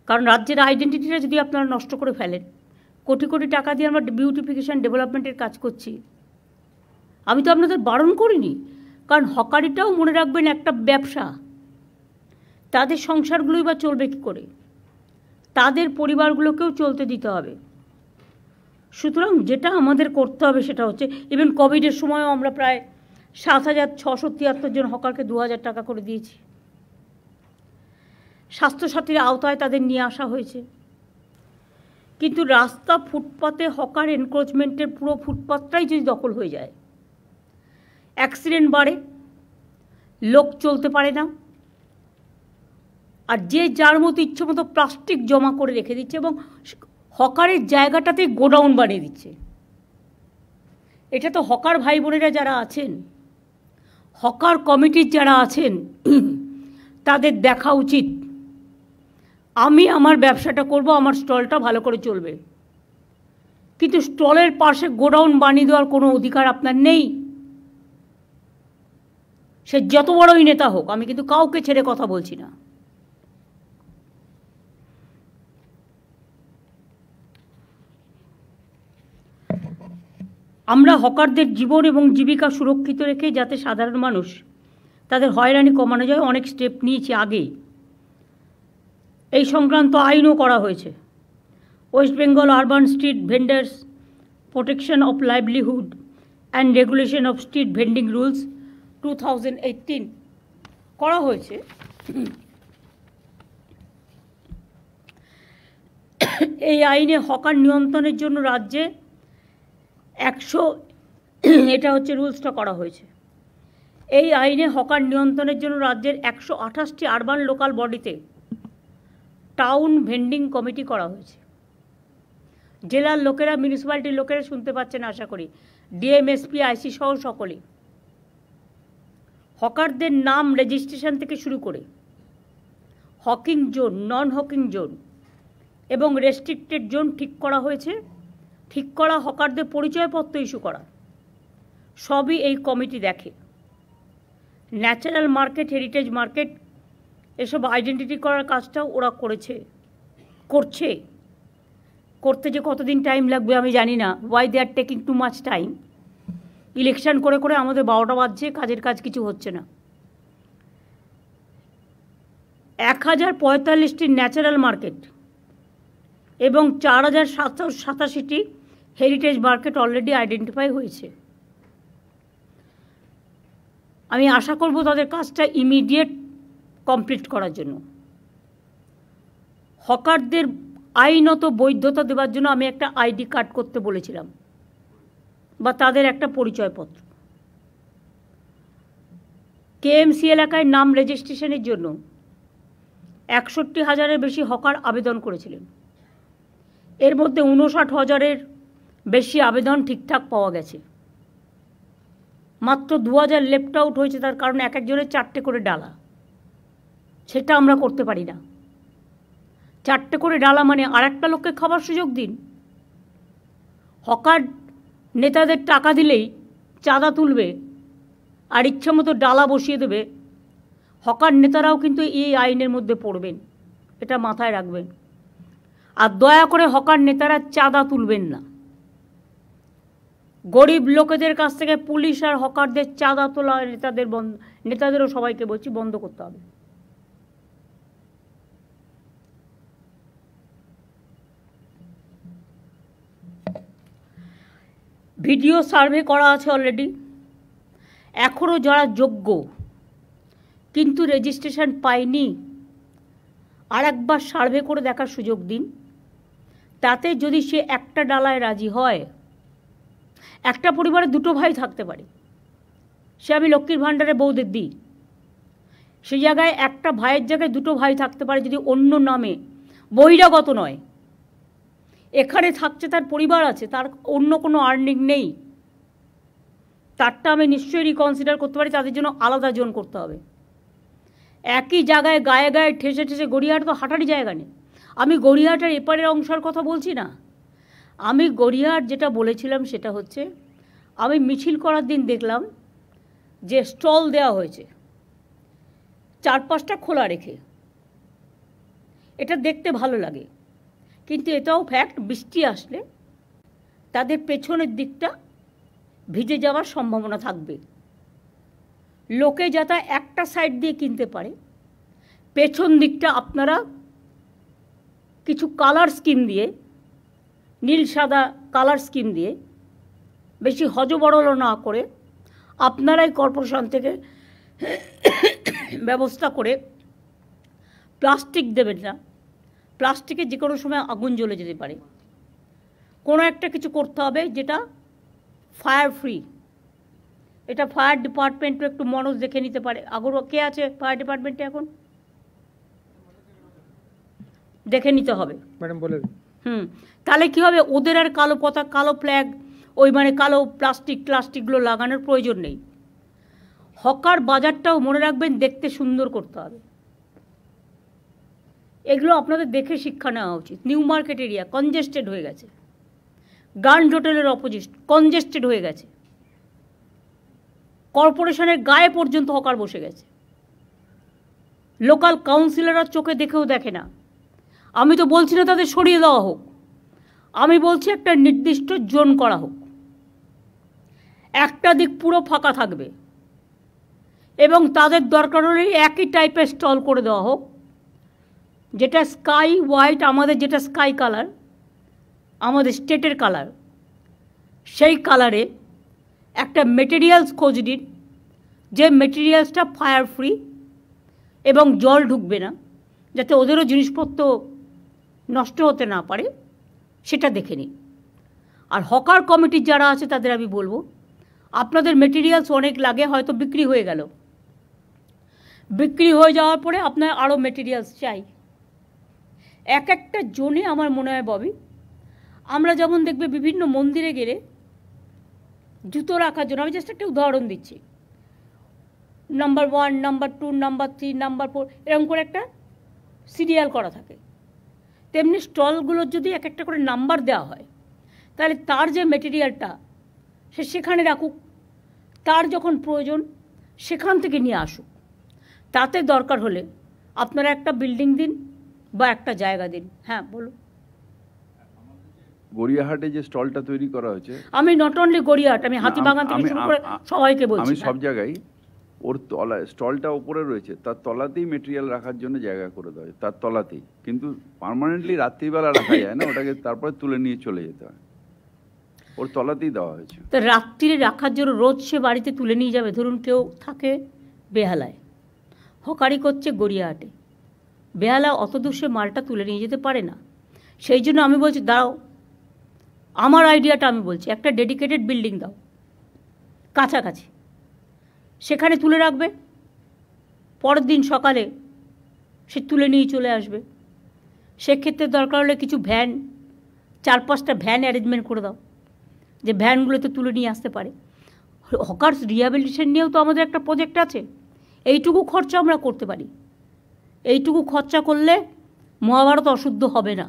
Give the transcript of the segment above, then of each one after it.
কারণ রাজ্যের আইডেন্টিটিটা যদি আপনারা নষ্ট করে ফেলেন, কোটি কোটি টাকা দিয়ে আমরা বিউটিফিকেশান ডেভেলপমেন্টের কাজ করছি, আমি তো আপনাদের বারণ করিনি। কারণ হকারিটাও মনে রাখবেন একটা ব্যবসা, তাদের সংসারগুলোই বা চলবে কী করে, তাদের পরিবারগুলোকেও চলতে দিতে হবে। সুতরাং যেটা আমাদের করতে হবে সেটা হচ্ছে, ইভেন কোভিডের সময়ও আমরা প্রায় 7,673 জন হকারকে 2,000 টাকা করে দিয়েছি। স্বাস্থ্যসাথীর আওতায় তাদের নিয়ে আসা হয়েছে। কিন্তু রাস্তা ফুটপাতে হকার এনক্রোচমেন্টের পুরো ফুটপাতটাই যদি দখল হয়ে যায়, অ্যাক্সিডেন্ট বাড়ে, লোক চলতে পারে না, আর যে যার মতো ইচ্ছে মতো প্লাস্টিক জমা করে রেখে দিচ্ছে এবং হকারের জায়গাটাতে গোডাউন বানিয়ে দিচ্ছে। এটা তো হকার ভাই বোনেরা যারা আছেন, হকার কমিটির যারা আছেন, তাদের দেখা উচিত। আমি আমার ব্যবসাটা করব, আমার স্টলটা ভালো করে চলবে, কিন্তু স্টলের পাশে গোডাউন বানিয়ে দেওয়ার কোনো অধিকার আপনার নেই। সে যত বড়ই নেতা হোক, আমি কিন্তু কাউকে ছেড়ে কথা বলছি না। আমরা হকারদের জীবন এবং জীবিকা সুরক্ষিত রেখে যাতে সাধারণ মানুষ তাদের হয়রানি কমানো যায়, অনেক স্টেপ নিয়েছি আগেই। এই সংক্রান্ত আইনও করা হয়েছে। West Bengal urban street vendors protection of livelihood and regulation of street vending rules 2018 করা হয়েছে। এই আইনে হকার নিয়ন্ত্রণের জন্য রাজ্যে 100, এটা হচ্ছে রুলসটা করা হয়েছে। এই আইনে হকার নিয়ন্ত্রণের জন্য রাজ্যের 128টি আরবান লোকাল বডিতে টাউন ভেন্ডিং কমিটি করা হয়েছে। জেলার লোকেরা, মিউনিসিপ্যালিটির লোকেরা শুনতে পাচ্ছেন আশা করি, ডিএম, এসপি, আইসি সহ সকলে। হকারদের নাম রেজিস্ট্রেশন থেকে শুরু করে হকিং জোন, নন হকিং জোন এবং রেস্ট্রিক্টেড জোন ঠিক করা হয়েছে। ঠিক করা হকারদের পরিচয়পত্র ইস্যু করা, সবই এই কমিটি দেখে। ন্যাচারাল মার্কেট, হেরিটেজ মার্কেট, এসব আইডেন্টিটি করার কাজটাও ওরা করছে। করতে যে কতদিন টাইম লাগবে আমি জানি না। Why they are taking too much time. Election করে করে আমাদের 12টা বাজছে, কাজের কাজ কিছু হচ্ছে না। 1045টি ন্যাচারাল মার্কেট এবং 4,787টি হেরিটেজ মার্কেট অলরেডি আইডেন্টিফাই হয়েছে। আমি আশা করব তাদের কাজটা ইমিডিয়েট কমপ্লিট করার জন্য। হকারদের আইনত বৈধতা দেওয়ার জন্য আমি একটা আইডি কার্ড করতে বলেছিলাম, বা তাদের একটা পরিচয়পত্র। কেএমসি এলাকায় নাম রেজিস্ট্রেশনের জন্য 61,000-এর বেশি হকার আবেদন করেছিলেন। এর মধ্যে 59,000-এর বেশি আবেদন ঠিকঠাক পাওয়া গেছে। মাত্র 2,000 লেফট আউট হয়েছে, তার কারণ এক একজনের 4টে করে ডালা। সেটা আমরা করতে পারি না। 4টে করে ডালা মানে আর একটা লোককে খাবার সুযোগ দিন। হকার নেতাদের টাকা দিলেই চাঁদা তুলবে আর ইচ্ছা মতো ডালা বসিয়ে দেবে। হকার নেতারাও কিন্তু এই আইনের মধ্যে পড়বেন, এটা মাথায় রাখবেন। আর দয়া করে হকার নেতারা চাঁদা তুলবেন না। গরিব লোকেদের কাছ থেকে পুলিশ আর হকারদের চাঁদা তোলা নেতাদেরও সবাইকে বলছি বন্ধ করতে হবে। ভিডিও সার্ভে করা আছে অলরেডি। এখনও যারা যোগ্য কিন্তু রেজিস্ট্রেশন পায়নি, আর একবার সার্ভে করে দেখার সুযোগ দিন। তাতে যদি সে একটা ডালায় রাজি হয়, একটা পরিবারে 2টো ভাই থাকতে পারে, সে আমি লক্ষ্মীর ভাণ্ডারে বউদের দিই, সেই জায়গায় একটা ভাইয়ের জায়গায় 2টো ভাই থাকতে পারে যদি অন্য নামে, বহিরাগত নয়। এখানে থাকছে, তার পরিবার আছে, তার অন্য কোনো আর্নিং নেই, তারটা আমি নিশ্চয়ই রিকনসিডার করতে পারি। তাদের জন্য আলাদা জোন করতে হবে। একই জায়গায় গায়ে গায়ে ঠেসে ঠেসে, গড়িয়াহাট তো হাঁটারই জায়গা নেই। আমি গড়িয়াহাটের এপারের অংশের কথা বলছি না। আমি গড়িয়াহাট যেটা বলেছিলাম সেটা হচ্ছে, আমি মিছিল করার দিন দেখলাম যে স্টল দেওয়া হয়েছে 4-5টা খোলা রেখে, এটা দেখতে ভালো লাগে, কিন্তু এটাও ফ্যাক্ট, বৃষ্টি আসলে তাদের পেছনের দিকটা ভিজে যাওয়ার সম্ভাবনা থাকবে। লোকে যাতে একটা সাইড দিয়ে কিনতে পারে, পেছন দিকটা আপনারা কিছু কালার স্কিম দিয়ে, নীল সাদা কালার স্কিম দিয়ে, বেশি হজবরল না করে আপনারাই কর্পোরেশন থেকে ব্যবস্থা করে প্লাস্টিক দেবেন না। প্লাস্টিকে যে কোনো সময় আগুন জ্বলে যেতে পারে। কোনো একটা কিছু করতে হবে যেটা ফায়ার ফ্রি। এটা ফায়ার ডিপার্টমেন্টও একটু মনোজ দেখে নিতে পারে। আগরও কে আছে ফায়ার ডিপার্টমেন্টে এখন? দেখে নিতে হবে ম্যাডাম, বলে দিন। তাহলে কী হবে, ওদের আর কালো পতাকা, কালো ফ্ল্যাগ, ওই মানে কালো প্লাস্টিকগুলো লাগানোর প্রয়োজন নেই। হকার বাজারটাও মনে রাখবেন দেখতে সুন্দর করতে হবে। এগুলো আপনাদের দেখে শিক্ষা নেওয়া উচিত। নিউ মার্কেট এরিয়া কনজেস্টেড হয়ে গেছে, গ্র্যান্ড হোটেলের অপোজিট কনজেস্টেড হয়ে গেছে, কর্পোরেশনের গায়ে পর্যন্ত হকার বসে গেছে। লোকাল কাউন্সিলররা চোখে দেখেও দেখে না। আমি তো বলছি না তাদের সরিয়ে দেওয়া হোক, আমি বলছি একটা নির্দিষ্ট জোন করা হোক, একটা দিক পুরো ফাঁকা থাকবে এবং তাদের দরকার হলে একই টাইপের স্টল করে দেওয়া হোক, যেটা স্কাই হোয়াইট, আমাদের যেটা স্কাই কালার, আমাদের স্টেটের কালার, সেই কালারে একটা মেটেরিয়ালস খোঁজ দিন, যে মেটেরিয়ালসটা ফায়ার ফ্রি এবং জল ঢুকবে না, যাতে ওদেরও জিনিসপত্র নষ্ট হতে না পারে, সেটা দেখে নিন। আর হকার কমিটির যারা আছে তাদের আমি বলবো, আপনাদের মেটেরিয়ালস অনেক লাগে, হয়তো বিক্রি হয়ে গেল, বিক্রি হয়ে যাওয়ার পরে আপনার আরও মেটেরিয়ালস চাই। এক একটা জোনে আমার মনে হয় ববি, আমরা যেমন দেখবে বিভিন্ন মন্দিরে গেলে জুতো রাখার জন্য, আমি জাস্ট একটা উদাহরণ দিচ্ছি, নাম্বার 1, নাম্বার 2, নাম্বার 3, নাম্বার 4 এরকম করে একটা সিরিয়াল করা থাকে। তেমনি স্টলগুলোর যদি এক একটা করে নাম্বার দেওয়া হয়, তাহলে তার যে মেটেরিয়ালটা সে সেখানে রাখুক, তার যখন প্রয়োজন সেখান থেকে নিয়ে আসুক। তাতে দরকার হলে আপনারা একটা বিল্ডিং দিন বা একটা জায়গা দিন। হ্যাঁ বলুন। গড়িয়াহাটে যে স্টলটা তৈরি করা হয়েছে, আমি নট অনলি গড়িয়াহাট, আমি হাতিবাগান থেকে শুরু করে সবাইকে বলছি, আমি সব জায়গায় ওর তলায় স্টলটা ওপরে রয়েছে, তার তলাতেই মেটেরিয়াল রাখার জন্য জায়গা করে দেওয়া হয়, তার তলাতেই। কিন্তু পার্মানেন্টলি রাত্রিবেলা রাখা যায় না, ওটাকে তারপরে তুলে নিয়ে চলে যেতে হয়, ওর তলাতেই দেওয়া হয়েছে। তো রাত্রিরে রাখার জন্য রোজ সে বাড়িতে তুলে নিয়ে যাবে। ধরুন কেউ থাকে বেহালায়, হকারি করছে গড়িয়াহাটে, বেহালা অত দূর সে মালটা তুলে নিয়ে যেতে পারে না। সেই জন্য আমি বলছি দাঁড়াও, আমার আইডিয়াটা আমি বলছি, একটা ডেডিকেটেড বিল্ডিং দাও কাছাকাছি, সেখানে তুলে রাখবে, পরের দিন সকালে সে তুলে নিয়ে চলে আসবে। সেক্ষেত্রে দরকার হলে কিছু ভ্যান, 4-5টা ভ্যান অ্যারেঞ্জমেন্ট করে দাও, যে ভ্যানগুলোতে তুলে নিয়ে আসতে পারে। হকার্স রিহ্যাবিলিটেশন নিয়েও তো আমাদের একটা প্রজেক্ট আছে, এইটুকু খরচা আমরা করতে পারি। এইটুকু খরচা করলে মহাভারত অশুদ্ধ হবে না।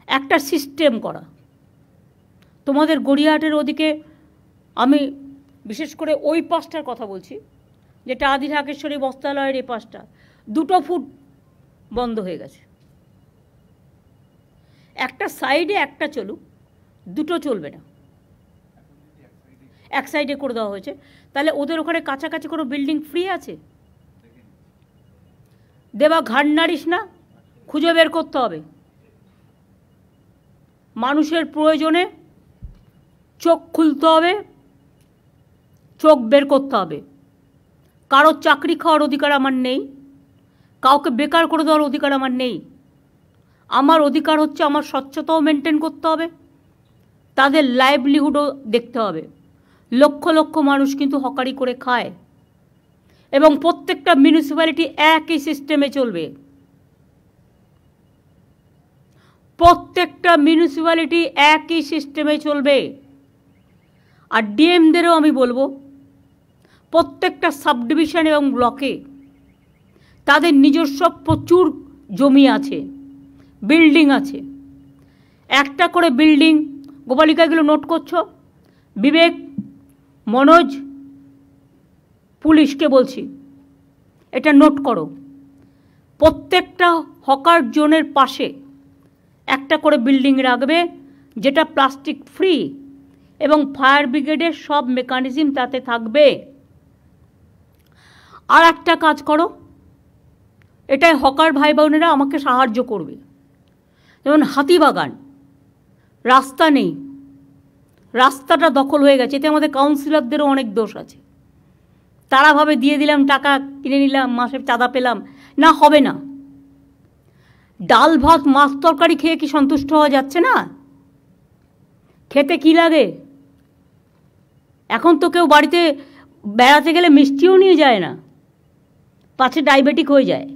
একটা সিস্টেম করা, তোমাদের গড়িয়াহাটের ওদিকে, আমি বিশেষ করে ওই পাশটার কথা বলছি, যেটা আদি ঢাকেশ্বরী বস্ত্রালয়ের এই পাশটা, 2 ফুট বন্ধ হয়ে গেছে। একটা সাইডে একটা চলুক, 2 চলবে না, এক সাইডে করে দেওয়া হয়েছে। তাহলে ওদের ওখানে কাছাকাছি কোনো বিল্ডিং ফ্রি আছে? দেবা ঘাড় নাড়িস না, খুঁজে বের করতে হবে। মানুষের প্রয়োজনে চোখ খুলতে হবে, চোখ বের করতে হবে। কারো চাকরি খাওয়ার অধিকার আমার নেই, কাউকে বেকার করে দেওয়ার অধিকার আমার নেই। আমার অধিকার হচ্ছে আমার স্বচ্ছতাও মেনটেন করতে হবে, তাদের লাইভলিহুডও দেখতে হবে। লক্ষ লক্ষ মানুষ কিন্তু হকারি করে খায় এবং প্রত্যেকটা মিউনিসিপ্যালিটি একই সিস্টেমে চলবে। প্রত্যেকটা মিউনিসিপ্যালিটি একই সিস্টেমে চলবে। আর ডিএমদেরও আমি বলবো, প্রত্যেকটা সাব ডিভিশন এবং ব্লকে তাদের নিজস্ব প্রচুর জমি আছে, বিল্ডিং আছে। একটা করে বিল্ডিং, গোপালিকাগুলো নোট করছো, বিবেক, মনোজ, পুলিশকে বলছি এটা নোট করো। প্রত্যেকটা হকার জোনের পাশে একটা করে বিল্ডিং রাখবে, যেটা প্লাস্টিক ফ্রি, এবং ফায়ার ব্রিগেডের সব মেকানিজম তাতে থাকবে। আর একটা কাজ করো, এটাই হকার ভাই বোনেরা আমাকে সাহায্য করবে। যেমন হাতিবাগান, রাস্তা নেই, রাস্তাটা দখল হয়ে গেছে, এতে আমাদের কাউন্সিলরদেরও অনেক দোষ আছে। তারা ভাবে দিয়ে দিলাম, টাকা কিনে নিলাম, মাসে চাঁদা পেলাম, না, হবে না। ডাল ভাত মাছ তরকারি খেয়ে কি সন্তুষ্ট হওয়া যাচ্ছে না? খেতে কি লাগে? এখন তো কেউ বাড়িতে বেড়াতে গেলে মিষ্টিও নিয়ে যায় না, পাছে ডায়াবেটিক হয়ে যায়।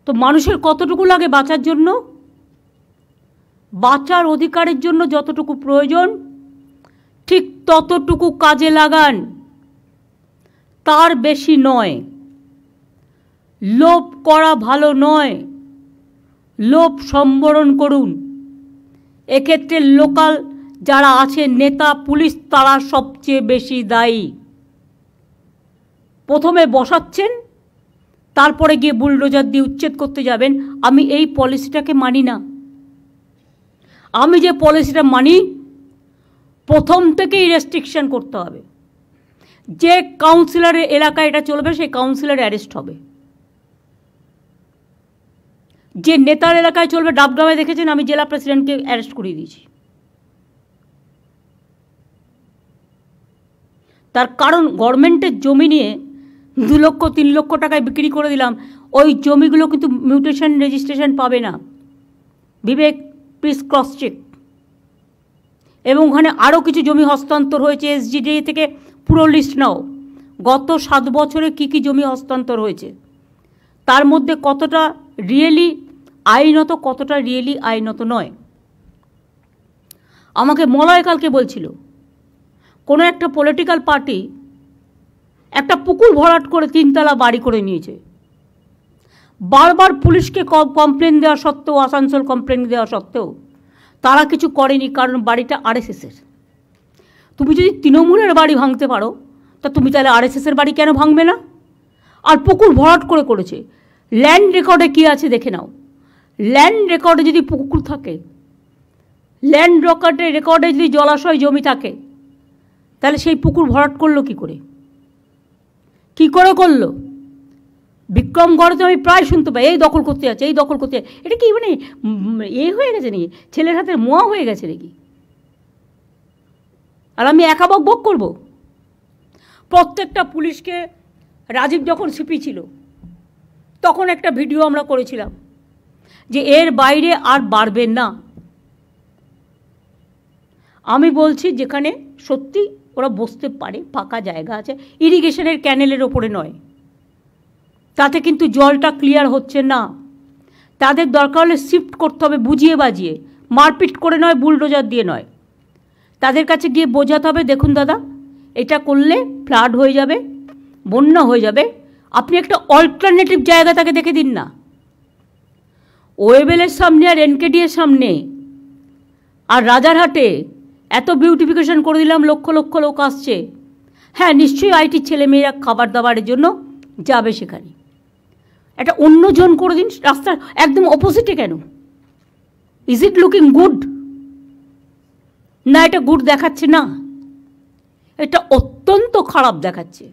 তো মানুষের কতটুকু লাগে বাঁচার জন্য? বাঁচার অধিকারের জন্য যতটুকু প্রয়োজন ঠিক ততটুকু কাজে লাগান, তার বেশি নয়। লোভ করা ভালো নয়, লোভ সম্বরণ করুন। এক্ষেত্রে লোকাল যারা আছে, নেতা, পুলিশ, তারা সবচেয়ে বেশি দায়ী। প্রথমে বসাচ্ছেন, তারপরে গিয়ে বুলডোজার দিয়ে উচ্ছেদ করতে যাবেন। আমি এই পলিসিটাকে মানি না। আমি যে পলিসিটা মানি, প্রথম থেকেই রেস্ট্রিকশন করতে হবে। যে কাউন্সিলরের এলাকায় এটা চলবে সেই কাউন্সিলর অ্যারেস্ট হবে। যে নেতার এলাকায় চলবে, ডাবগ্রামে দেখেছেন আমি জেলা প্রেসিডেন্টকে অ্যারেস্ট করিয়ে দিয়েছি। তার কারণ গভর্নমেন্টের জমি নিয়ে 2 লক্ষ 3 লক্ষ টাকায় বিক্রি করে দিলাম, ওই জমিগুলো কিন্তু মিউটেশন রেজিস্ট্রেশন পাবে না। বিবেক, প্লিজ ক্রস চেক। এবং ওখানে আরও কিছু জমি হস্তান্তর হয়েছে, এসজিডি থেকে পুরো লিস্ট নাও। গত 7 বছরে কি কি জমি হস্তান্তর হয়েছে, তার মধ্যে কতটা রিয়েলি আইনত, কতটা রিয়েলি আইনত নয়। আমাকে মলয় কালকে বলছিল, কোনো একটা পলিটিক্যাল পার্টি একটা পুকুর ভরাট করে 3 তলা বাড়ি করে নিয়েছে। বারবার পুলিশকে কমপ্লেন দেওয়া সত্ত্বেও, আসানসোল কমপ্লেন দেওয়া সত্ত্বেও তারা কিছু করেনি, কারণ বাড়িটা আরএসএসের। তুমি যদি তৃণমূলের বাড়ি ভাঙতে পারো, তা তুমি তাহলে আরএসএসের বাড়ি কেন ভাঙবে না? আর পুকুর ভরাট করেছে। ল্যান্ড রেকর্ডে কী আছে দেখে নাও। ল্যান্ড রেকর্ডে যদি পুকুর থাকে, ল্যান্ড রেকর্ডে যদি জলাশয় জমি থাকে, তাহলে সেই পুকুর ভরাট করলো কি করে? কি করে করলো? বিক্রমগড়ে তো আমি প্রায় শুনতে পাই, এই দখল করতে যাচ্ছে, এই দখল করতে যাচ্ছে। এটা কি মানে হয়ে গেছে নাকি? ছেলের হাতের মোয়া হয়ে গেছে নাকি? আর আমি একা বক করব? প্রত্যেকটা পুলিশকে, রাজীব যখন সিপি ছিল তখন একটা ভিডিও আমরা করেছিলাম যে এর বাইরে আর বাড়বেন না। আমি বলছি যেখানে সত্যি ওরা বসতে পারে, ফাঁকা জায়গা আছে, ইরিগেশনের ক্যানেলের ওপরে নয়, তাতে কিন্তু জলটা ক্লিয়ার হচ্ছে না। তাদের দরকার হলে শিফট করতে হবে, বুঝিয়ে বাজিয়ে, মারপিট করে নয়, বুলডোজার দিয়ে নয়। তাদের কাছে গিয়ে বোঝাতে হবে, দেখুন দাদা, এটা করলে ফ্লাড হয়ে যাবে, বন্যা হয়ে যাবে, আপনি একটা অল্টারনেটিভ জায়গা তাকে দেখে দিন না। ওয়েবেলের সামনে আর এনকেডি এর সামনে আর রাজারহাটে এত বিউটিফিকেশন করে দিলাম, লক্ষ লক্ষ লোক আসছে। হ্যাঁ, নিশ্চয়ই আইটির ছেলেমেয়েরা খাবার দাবারের জন্য যাবে সেখানে। একটা অন্য জোন করে দিন, রাস্তার একদম অপোজিটে কেন? Is it looking good? না, এটা গুড দেখাচ্ছে না, এটা অত্যন্ত খারাপ দেখাচ্ছে।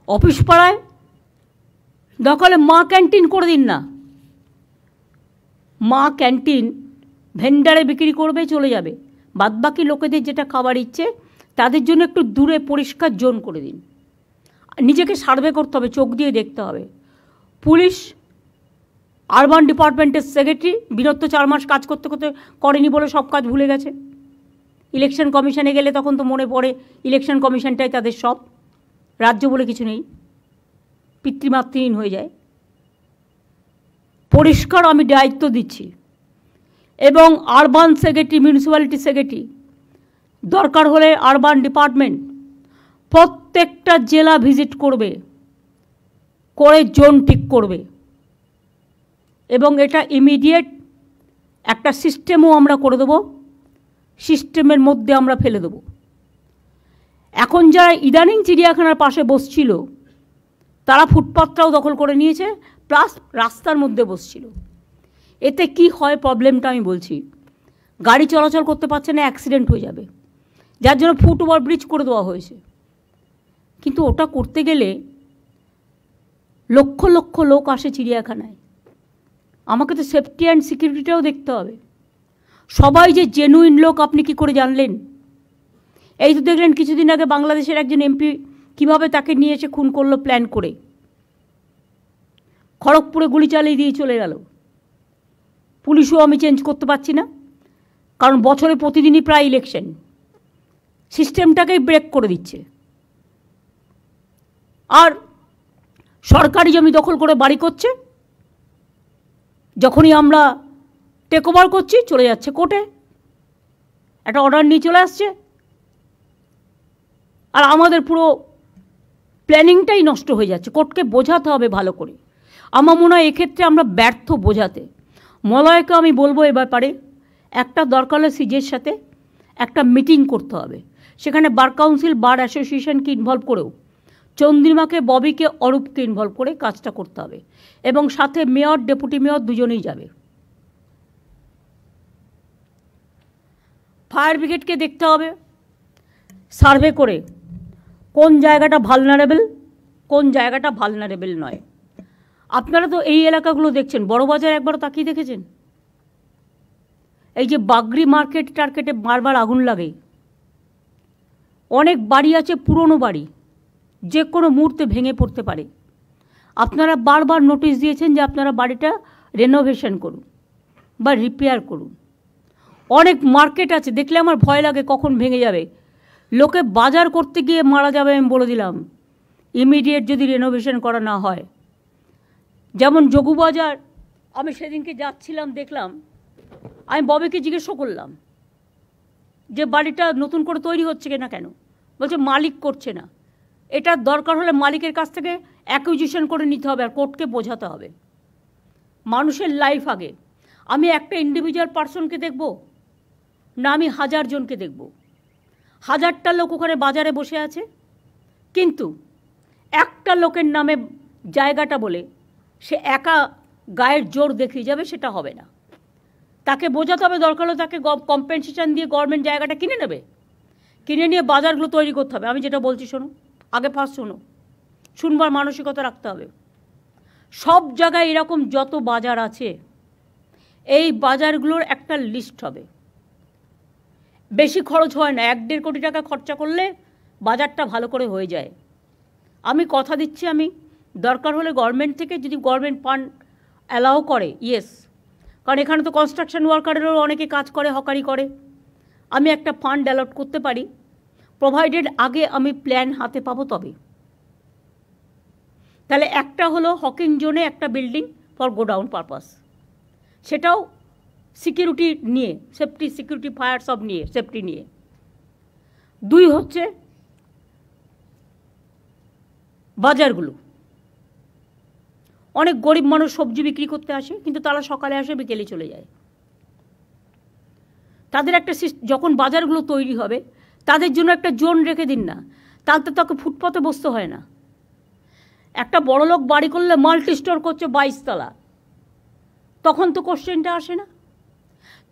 অফিস পাড়ায় দরকার হলে মা ক্যান্টিন করে দিন না। মা ক্যান্টিন ভেন্ডারে বিক্রি করবে, চলে যাবে। বাদবাকি লোকেদের যেটা খাবার ইচ্ছে তাদের জন্য একটু দূরে পরিষ্কার জোন করে দিন। নিজেকে সার্ভে করতে হবে, চোখ দিয়ে দেখতে হবে। পুলিশ, আরবান ডিপার্টমেন্টের সেক্রেটারি বিরত 4 মাস কাজ করতে করতে করেনি বলে সব কাজ ভুলে গেছে। ইলেকশন কমিশনে গেলে তখন তো মনে পড়ে ইলেকশন কমিশনটাই তাদের সব, রাজ্য বলে কিছু নেই, পিতৃমাতৃহীন হয়ে যায়। পরিষ্কার আমি দায়িত্ব দিচ্ছি। এবং আরবান সেক্রেটারি, মিউনিসিপ্যালিটি সেক্রেটারি, দরকার হলে আরবান ডিপার্টমেন্ট প্রত্যেকটা জেলা ভিজিট করবে, করে জোন ঠিক করবে। এবং এটা ইমিডিয়েট একটা সিস্টেমও আমরা করে দেবো, সিস্টেমের মধ্যে আমরা ফেলে দেবো। এখন যারা ইদানিং চিড়িয়াখানার পাশে বসছিল তারা ফুটপাথটাও দখল করে নিয়েছে, প্লাস রাস্তার মধ্যে বসছিল। এতে কি হয় প্রবলেমটা আমি বলছি, গাড়ি চলাচল করতে পারছে না, অ্যাক্সিডেন্ট হয়ে যাবে, যার জন্য ফুট ওভার ব্রিজ করে দেওয়া হয়েছে। কিন্তু ওটা করতে গেলে লক্ষ লক্ষ লোক আসে চিড়িয়াখানায়, আমাকে তো সেফটি অ্যান্ড সিকিউরিটিটাও দেখতে হবে। সবাই যে জেনুইন লোক আপনি কি করে জানলেন? এই তো দেখলেন কিছুদিন আগে বাংলাদেশের একজন এমপি কিভাবে তাকে নিয়ে এসে খুন করলো প্ল্যান করে, খড়গপুরে গুলি চালিয়ে দিয়ে চলে গেল। পুলিশও আমি চেঞ্জ করতে পারছি না, কারণ বছরে প্রতিদিনই প্রায় ইলেকশন, সিস্টেমটাকেই ব্রেক করে দিচ্ছে। আর সরকারি জমি দখল করে বাড়ি করছে, যখনই আমরা টেক ওভার করছি চলে যাচ্ছে কোর্টে, একটা অর্ডার নিয়ে চলে আসছে, আর আমাদের পুরো প্ল্যানিংটাই নষ্ট হয়ে যাচ্ছে। কোর্টকে বোঝাতে হবে ভালো করে। আমার মনে হয় এক্ষেত্রে আমরা ব্যর্থ বোঝাতে। মলয়কে আমি বলবো এ ব্যাপারে একটা দরকার হলে সিজের সাথে একটা মিটিং করতে হবে, সেখানে বার কাউন্সিল, বার অ্যাসোসিয়েশনকে ইনভলভ করেও চন্দ্রিমাকে, ববিকে, অরূপকে ইনভলভ করে কাজটা করতে হবে, এবং সাথে মেয়র, ডেপুটি মেয়র দুজনেই যাবে। ফায়ার ব্রিগেডকে দেখতে হবে সার্ভে করে কোন জায়গাটা ভালনারেবল, কোন জায়গাটা ভালনারেবল নয়। আপনারা তো এই এলাকাগুলো দেখছেন, বড়বাজার একবারও তাকিয়ে দেখেছেন? এই যে বাগরি মার্কেট টার্কেটে বারবার আগুন লাগে, অনেক বাড়ি আছে পুরনো বাড়ি, যে কোনো মুহূর্তে ভেঙে পড়তে পারে। আপনারা বারবার নোটিশ দিয়েছেন যে আপনারা বাড়িটা রেনোভেশন করুন বা রিপেয়ার করুন। অনেক মার্কেট আছে দেখলে আমার ভয় লাগে কখন ভেঙে যাবে, লোকে বাজার করতে গিয়ে মারা যাবে, আমি বলে দিলাম, ইমিডিয়েট যদি রেনোভেশন করা না হয়। যেমন যোগুবাজার, আমি সেদিনকে যাচ্ছিলাম দেখলাম, আমি ববিকে জিজ্ঞেস করলাম যে বাড়িটা নতুন করে তৈরি হচ্ছে কিনা, কেন? বলছে মালিক করছে না। এটার দরকার হলে মালিকের কাছ থেকে অ্যাকুইজিশন করে নিতে হবে, আর কোর্টকে বোঝাতে হবে। মানুষের লাইফ আগে। আমি একটা ইন্ডিভিজুয়াল পার্সনকে দেখব না আমি 1000 জনকে দেখব? 1000টা লোক ওখানে বাজারে বসে আছে, কিন্তু একটা লোকের নামে জায়গাটা বলে সে একা গায়ের জোর দেখিয়ে যাবে, সেটা হবে না। তাকে বোঝাতে হবে, দরকার হলে তাকে কম্পেনসেশন দিয়ে গভর্নমেন্ট জায়গাটা কিনে নেবে, কিনে নিয়ে বাজারগুলো তৈরি করতে হবে। আমি যেটা বলছি শোনো, আগে ফার্স্ট শোনো, শুনবার মানসিকতা রাখতে হবে। সব জায়গায় এরকম যত বাজার আছে, এই বাজারগুলোর একটা লিস্ট হবে। বেশি খরচ হয় না, 1-1.5 কোটি টাকা খরচা করলে বাজারটা ভালো করে হয়ে যায়। আমি কথা দিচ্ছি, আমি দরকার হলে গভর্নমেন্ট থেকে যদি গভর্নমেন্ট ফান্ড অ্যালাউ করে, ইয়েস, কারণ এখানে তো কনস্ট্রাকশন ওয়ার্কারেরও অনেকে কাজ করে, হকারি করে, আমি একটা ফান্ড অ্যালট করতে পারি, প্রোভাইডেড আগে আমি প্ল্যান হাতে পাবো তবে। তাহলে একটা হলো হকিং জোনে একটা বিল্ডিং ফর গোডাউন পারপাস, সেটাও সিকিউরিটি নিয়ে, সেফটি, সিকিউরিটি, ফায়ার সব নিয়ে, সেফটি নিয়ে। 2 হচ্ছে বাজারগুলো। অনেক গরিব মানুষ সবজি বিক্রি করতে আসে, কিন্তু তারা সকালে আসে, বিকেলে চলে যায়। তাদের একটা যখন বাজারগুলো তৈরি হবে তাদের জন্য একটা জোন রেখে দিন না, তাতে তাকে ফুটপাতে বসতে হয় না। একটা বড়লোক বাড়ি করলে মাল্টি স্টোর করছে 22 তলা, তখন তো কোশ্চেনটা আসে না।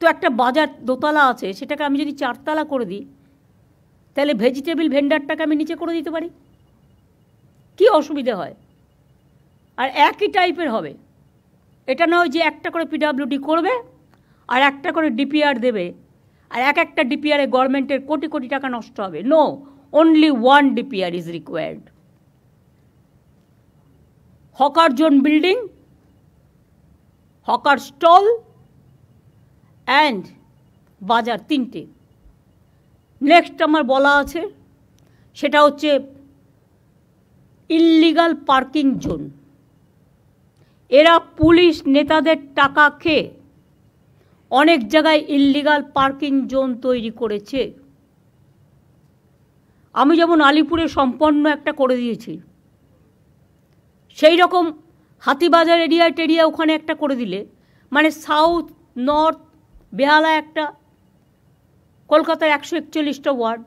তো একটা বাজার 2 তলা আছে, সেটাকে আমি যদি 4 তলা করে দিই, তাহলে ভেজিটেবল ভেন্ডারটাকে আমি নিচে করে দিতে পারি, কি অসুবিধে হয়? আর একই টাইপের হবে, এটা নয় যে একটা করে পিডব্লিউডি করবে আর একটা করে ডিপিআর দেবে, আর একটা ডিপিআরে গভর্নমেন্টের কোটি কোটি টাকা নষ্ট হবে। No, only 1 DPR is required. Hawker zone building, hawker stall and bazaar, 3টে। নেক্সট আমার বলা আছে সেটা হচ্ছে ইললিগাল পার্কিং জোন। এরা পুলিশ নেতাদের টাকা খেয়ে অনেক জায়গায় ইললিগাল পার্কিং জোন তৈরি করেছে। আমি যেমন আলিপুরে সম্পন্ন একটা করে দিয়েছি, সেই রকম হাতিবাজার এরিয়া টেরিয়া ওখানে একটা করে দিলে, মানে সাউথ, নর্থ, বেহালা একটা, কলকাতার 141টা ওয়ার্ড,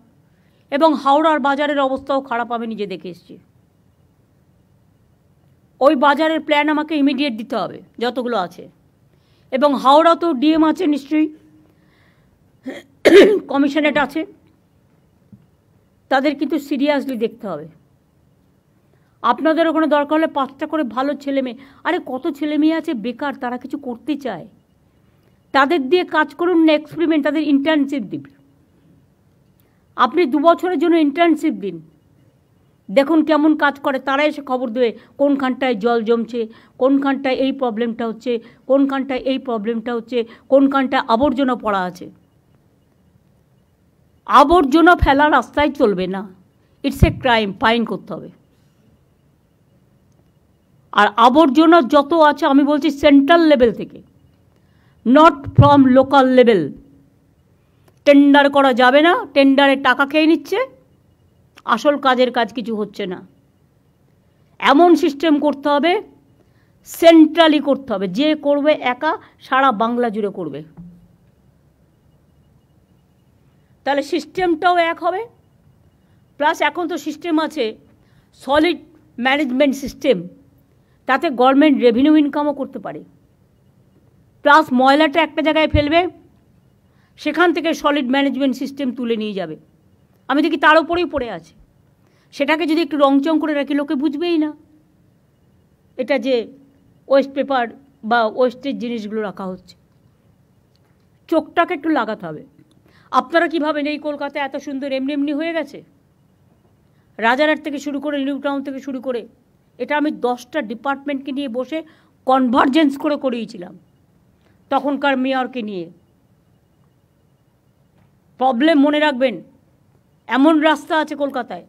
এবং হাওড়ার বাজারের অবস্থাও খারাপ, আমি নিজে দেখে এসেছি। ওই বাজারের প্ল্যান আমাকে ইমিডিয়েট দিতে হবে যতগুলো আছে। এবং হাওড়াতেও ডিএম আছে নিশ্চয়ই, কমিশনারেট আছে, তাদের কিন্তু সিরিয়াসলি দেখতে হবে। আপনাদের ওখানে দরকার হলে 5টা করে ভালো ছেলে মেয়ে, আরে কত ছেলে মেয়ে আছে বেকার, তারা কিছু করতে চায়, তাদের দিয়ে কাজ করুন না, এক্সপেরিমেন্ট, তাদের ইন্টার্নশিপ দিন। আপনি 2 বছরের জন্য ইন্টার্নশিপ দিন, দেখুন কেমন কাজ করে, তারা এসে খবর দেবে কোনখানটায় জল জমছে, কোনখানটায় এই প্রবলেমটা হচ্ছে, কোনখানটায় এই প্রবলেমটা হচ্ছে, কোনখানটায় আবর্জনা পড়া আছে। আবর্জনা ফেলা রাস্তায় চলবে না, ইটস এ ক্রাইম, ফাইন করতে হবে। আর আবর্জনা যত আছে আমি বলছি সেন্ট্রাল লেভেল থেকে, not from local level. Tender করা যাবে না, টেন্ডারে টাকা খেয়ে নিচ্ছে, আসল কাজের কাজ কিছু হচ্ছে না। এমন সিস্টেম করতে হবে, সেন্ট্রালি করতে হবে, যে করবে একা সারা বাংলা জুড়ে করবে, তাহলে সিস্টেমটাও এক হবে। প্লাস এখন তো সিস্টেম আছে সলিড ম্যানেজমেন্ট সিস্টেম, তাতে গভর্নমেন্ট রেভিনিউ ইনকামও করতে পারে। প্লাস ময়লাটা একটা জায়গায় ফেলবে, সেখান থেকে সলিড ম্যানেজমেন্ট সিস্টেম তুলে নিয়ে যাবে। আমি দেখি তার উপরেই পড়ে আছে, সেটাকে যদি একটু রংচং করে রাখি লোকে বুঝবেই না এটা যে ওয়েস্ট পেপার বা ওয়েস্টের জিনিসগুলো রাখা হচ্ছে। চোখটাকে একটু লাগাতে হবে। আপনারা কী ভাবেন এই কলকাতা এত সুন্দর এমনি এমনি হয়ে গেছে? রাজারহাট থেকে শুরু করে নিউ টাউন থেকে শুরু করে, এটা আমি 10টা ডিপার্টমেন্টকে নিয়ে বসে কনভার্জেন্স করে করিয়েছিলাম তখনকার মেয়রকে নিয়ে। প্রবলেম মনে রাখবেন, এমন রাস্তা আছে কলকাতায়,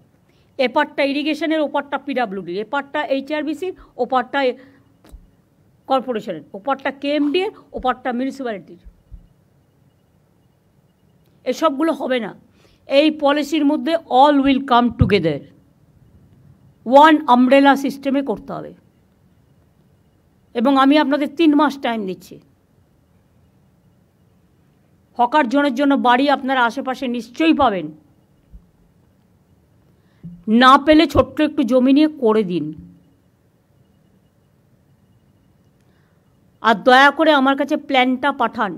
এপারটা ইরিগেশনের, ওপারটা পিডাব্লিউডির, এপারটা এইচআরবিসির, ওপারটা কর্পোরেশনের, ওপারটা কেএমডির, ওপারটা মিউনিসিপ্যালিটির। এসবগুলো হবে না। এই পলিসির মধ্যে all will come together, one umbrella সিস্টেমে করতে হবে। এবং আমি আপনাদের 3 মাস টাইম দিচ্ছি। হকার জোনের জন্য বাড়ি আপনারা আশেপাশে নিশ্চয়ই পাবেন, না পেলে ছোট্ট একটু জমি নিয়ে করে দিন। আর দয়া করে আমার কাছে প্ল্যানটা পাঠান।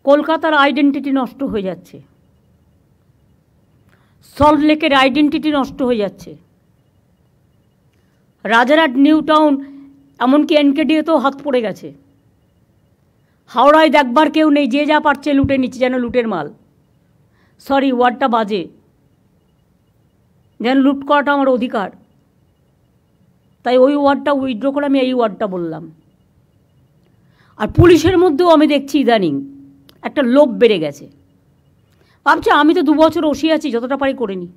কলকাতার আইডেন্টিটি নষ্ট হয়ে যাচ্ছে, সল্টলেকের আইডেন্টিটি নষ্ট হয়ে যাচ্ছে, রাজারহাট, নিউ টাউন, এমনকি এনকেডিতেও হাত পড়ে গেছে। হাওড়ায় দেখবার কেউ নেই, যে যা পারছে লুটে নিচ্ছে, যেন লুটের মাল। সরি, ওয়ার্ডটা বাজে, যেন লুট করাটা আমার অধিকার, তাই ওই ওয়ার্ডটা উইথড্র করে আমি এই ওয়ার্ডটা বললাম। আর পুলিশের মধ্যেও আমি দেখছি ইদানিং একটা লোভ বেড়ে গেছে। ভাবছি আমি তো 2 বছর ওসি আছি, যতটা পারি করে নিই।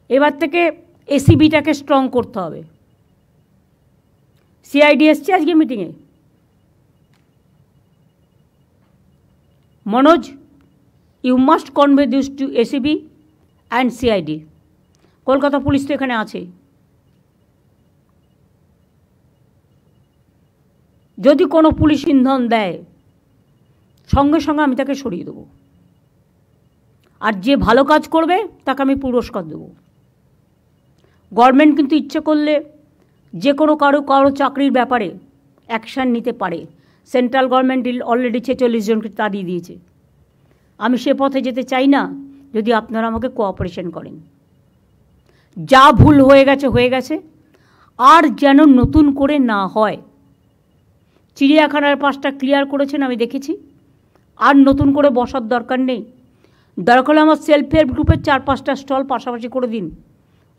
এবার থেকে এসিবিটাকে স্ট্রং করতে হবে। সিআইডি এসছে আজকে মিটিংয়ে। Manoj, you must convey this to ACB and CID. Kolkata police তো এখানে আছে। যদি কোনো পুলিশ ইন্ধন দেয়, সঙ্গে সঙ্গে আমি তাকে সরিয়ে দেবো। আর যে ভালো কাজ করবে তাকে আমি পুরস্কার দেবো। গভর্নমেন্ট কিন্তু ইচ্ছে করলে যে কোনো কারো চাকরির ব্যাপারে অ্যাকশান নিতে পারে। সেন্ট্রাল গভর্নমেন্ট অলরেডি 46 জনকে তাড়িয়ে দিয়েছে। আমি সে পথে যেতে চাই না, যদি আপনারা আমাকে কোঅপারেশন করেন। যা ভুল হয়ে গেছে হয়ে গেছে, আর যেন নতুন করে না হয়। চিড়িয়াখানার পাশটা ক্লিয়ার করেছেন, আমি দেখেছি, আর নতুন করে বসার দরকার নেই। দরকার হলে আমার সেলফ হেল্প গ্রুপের 4-5টা স্টল পাশাপাশি করে দিন।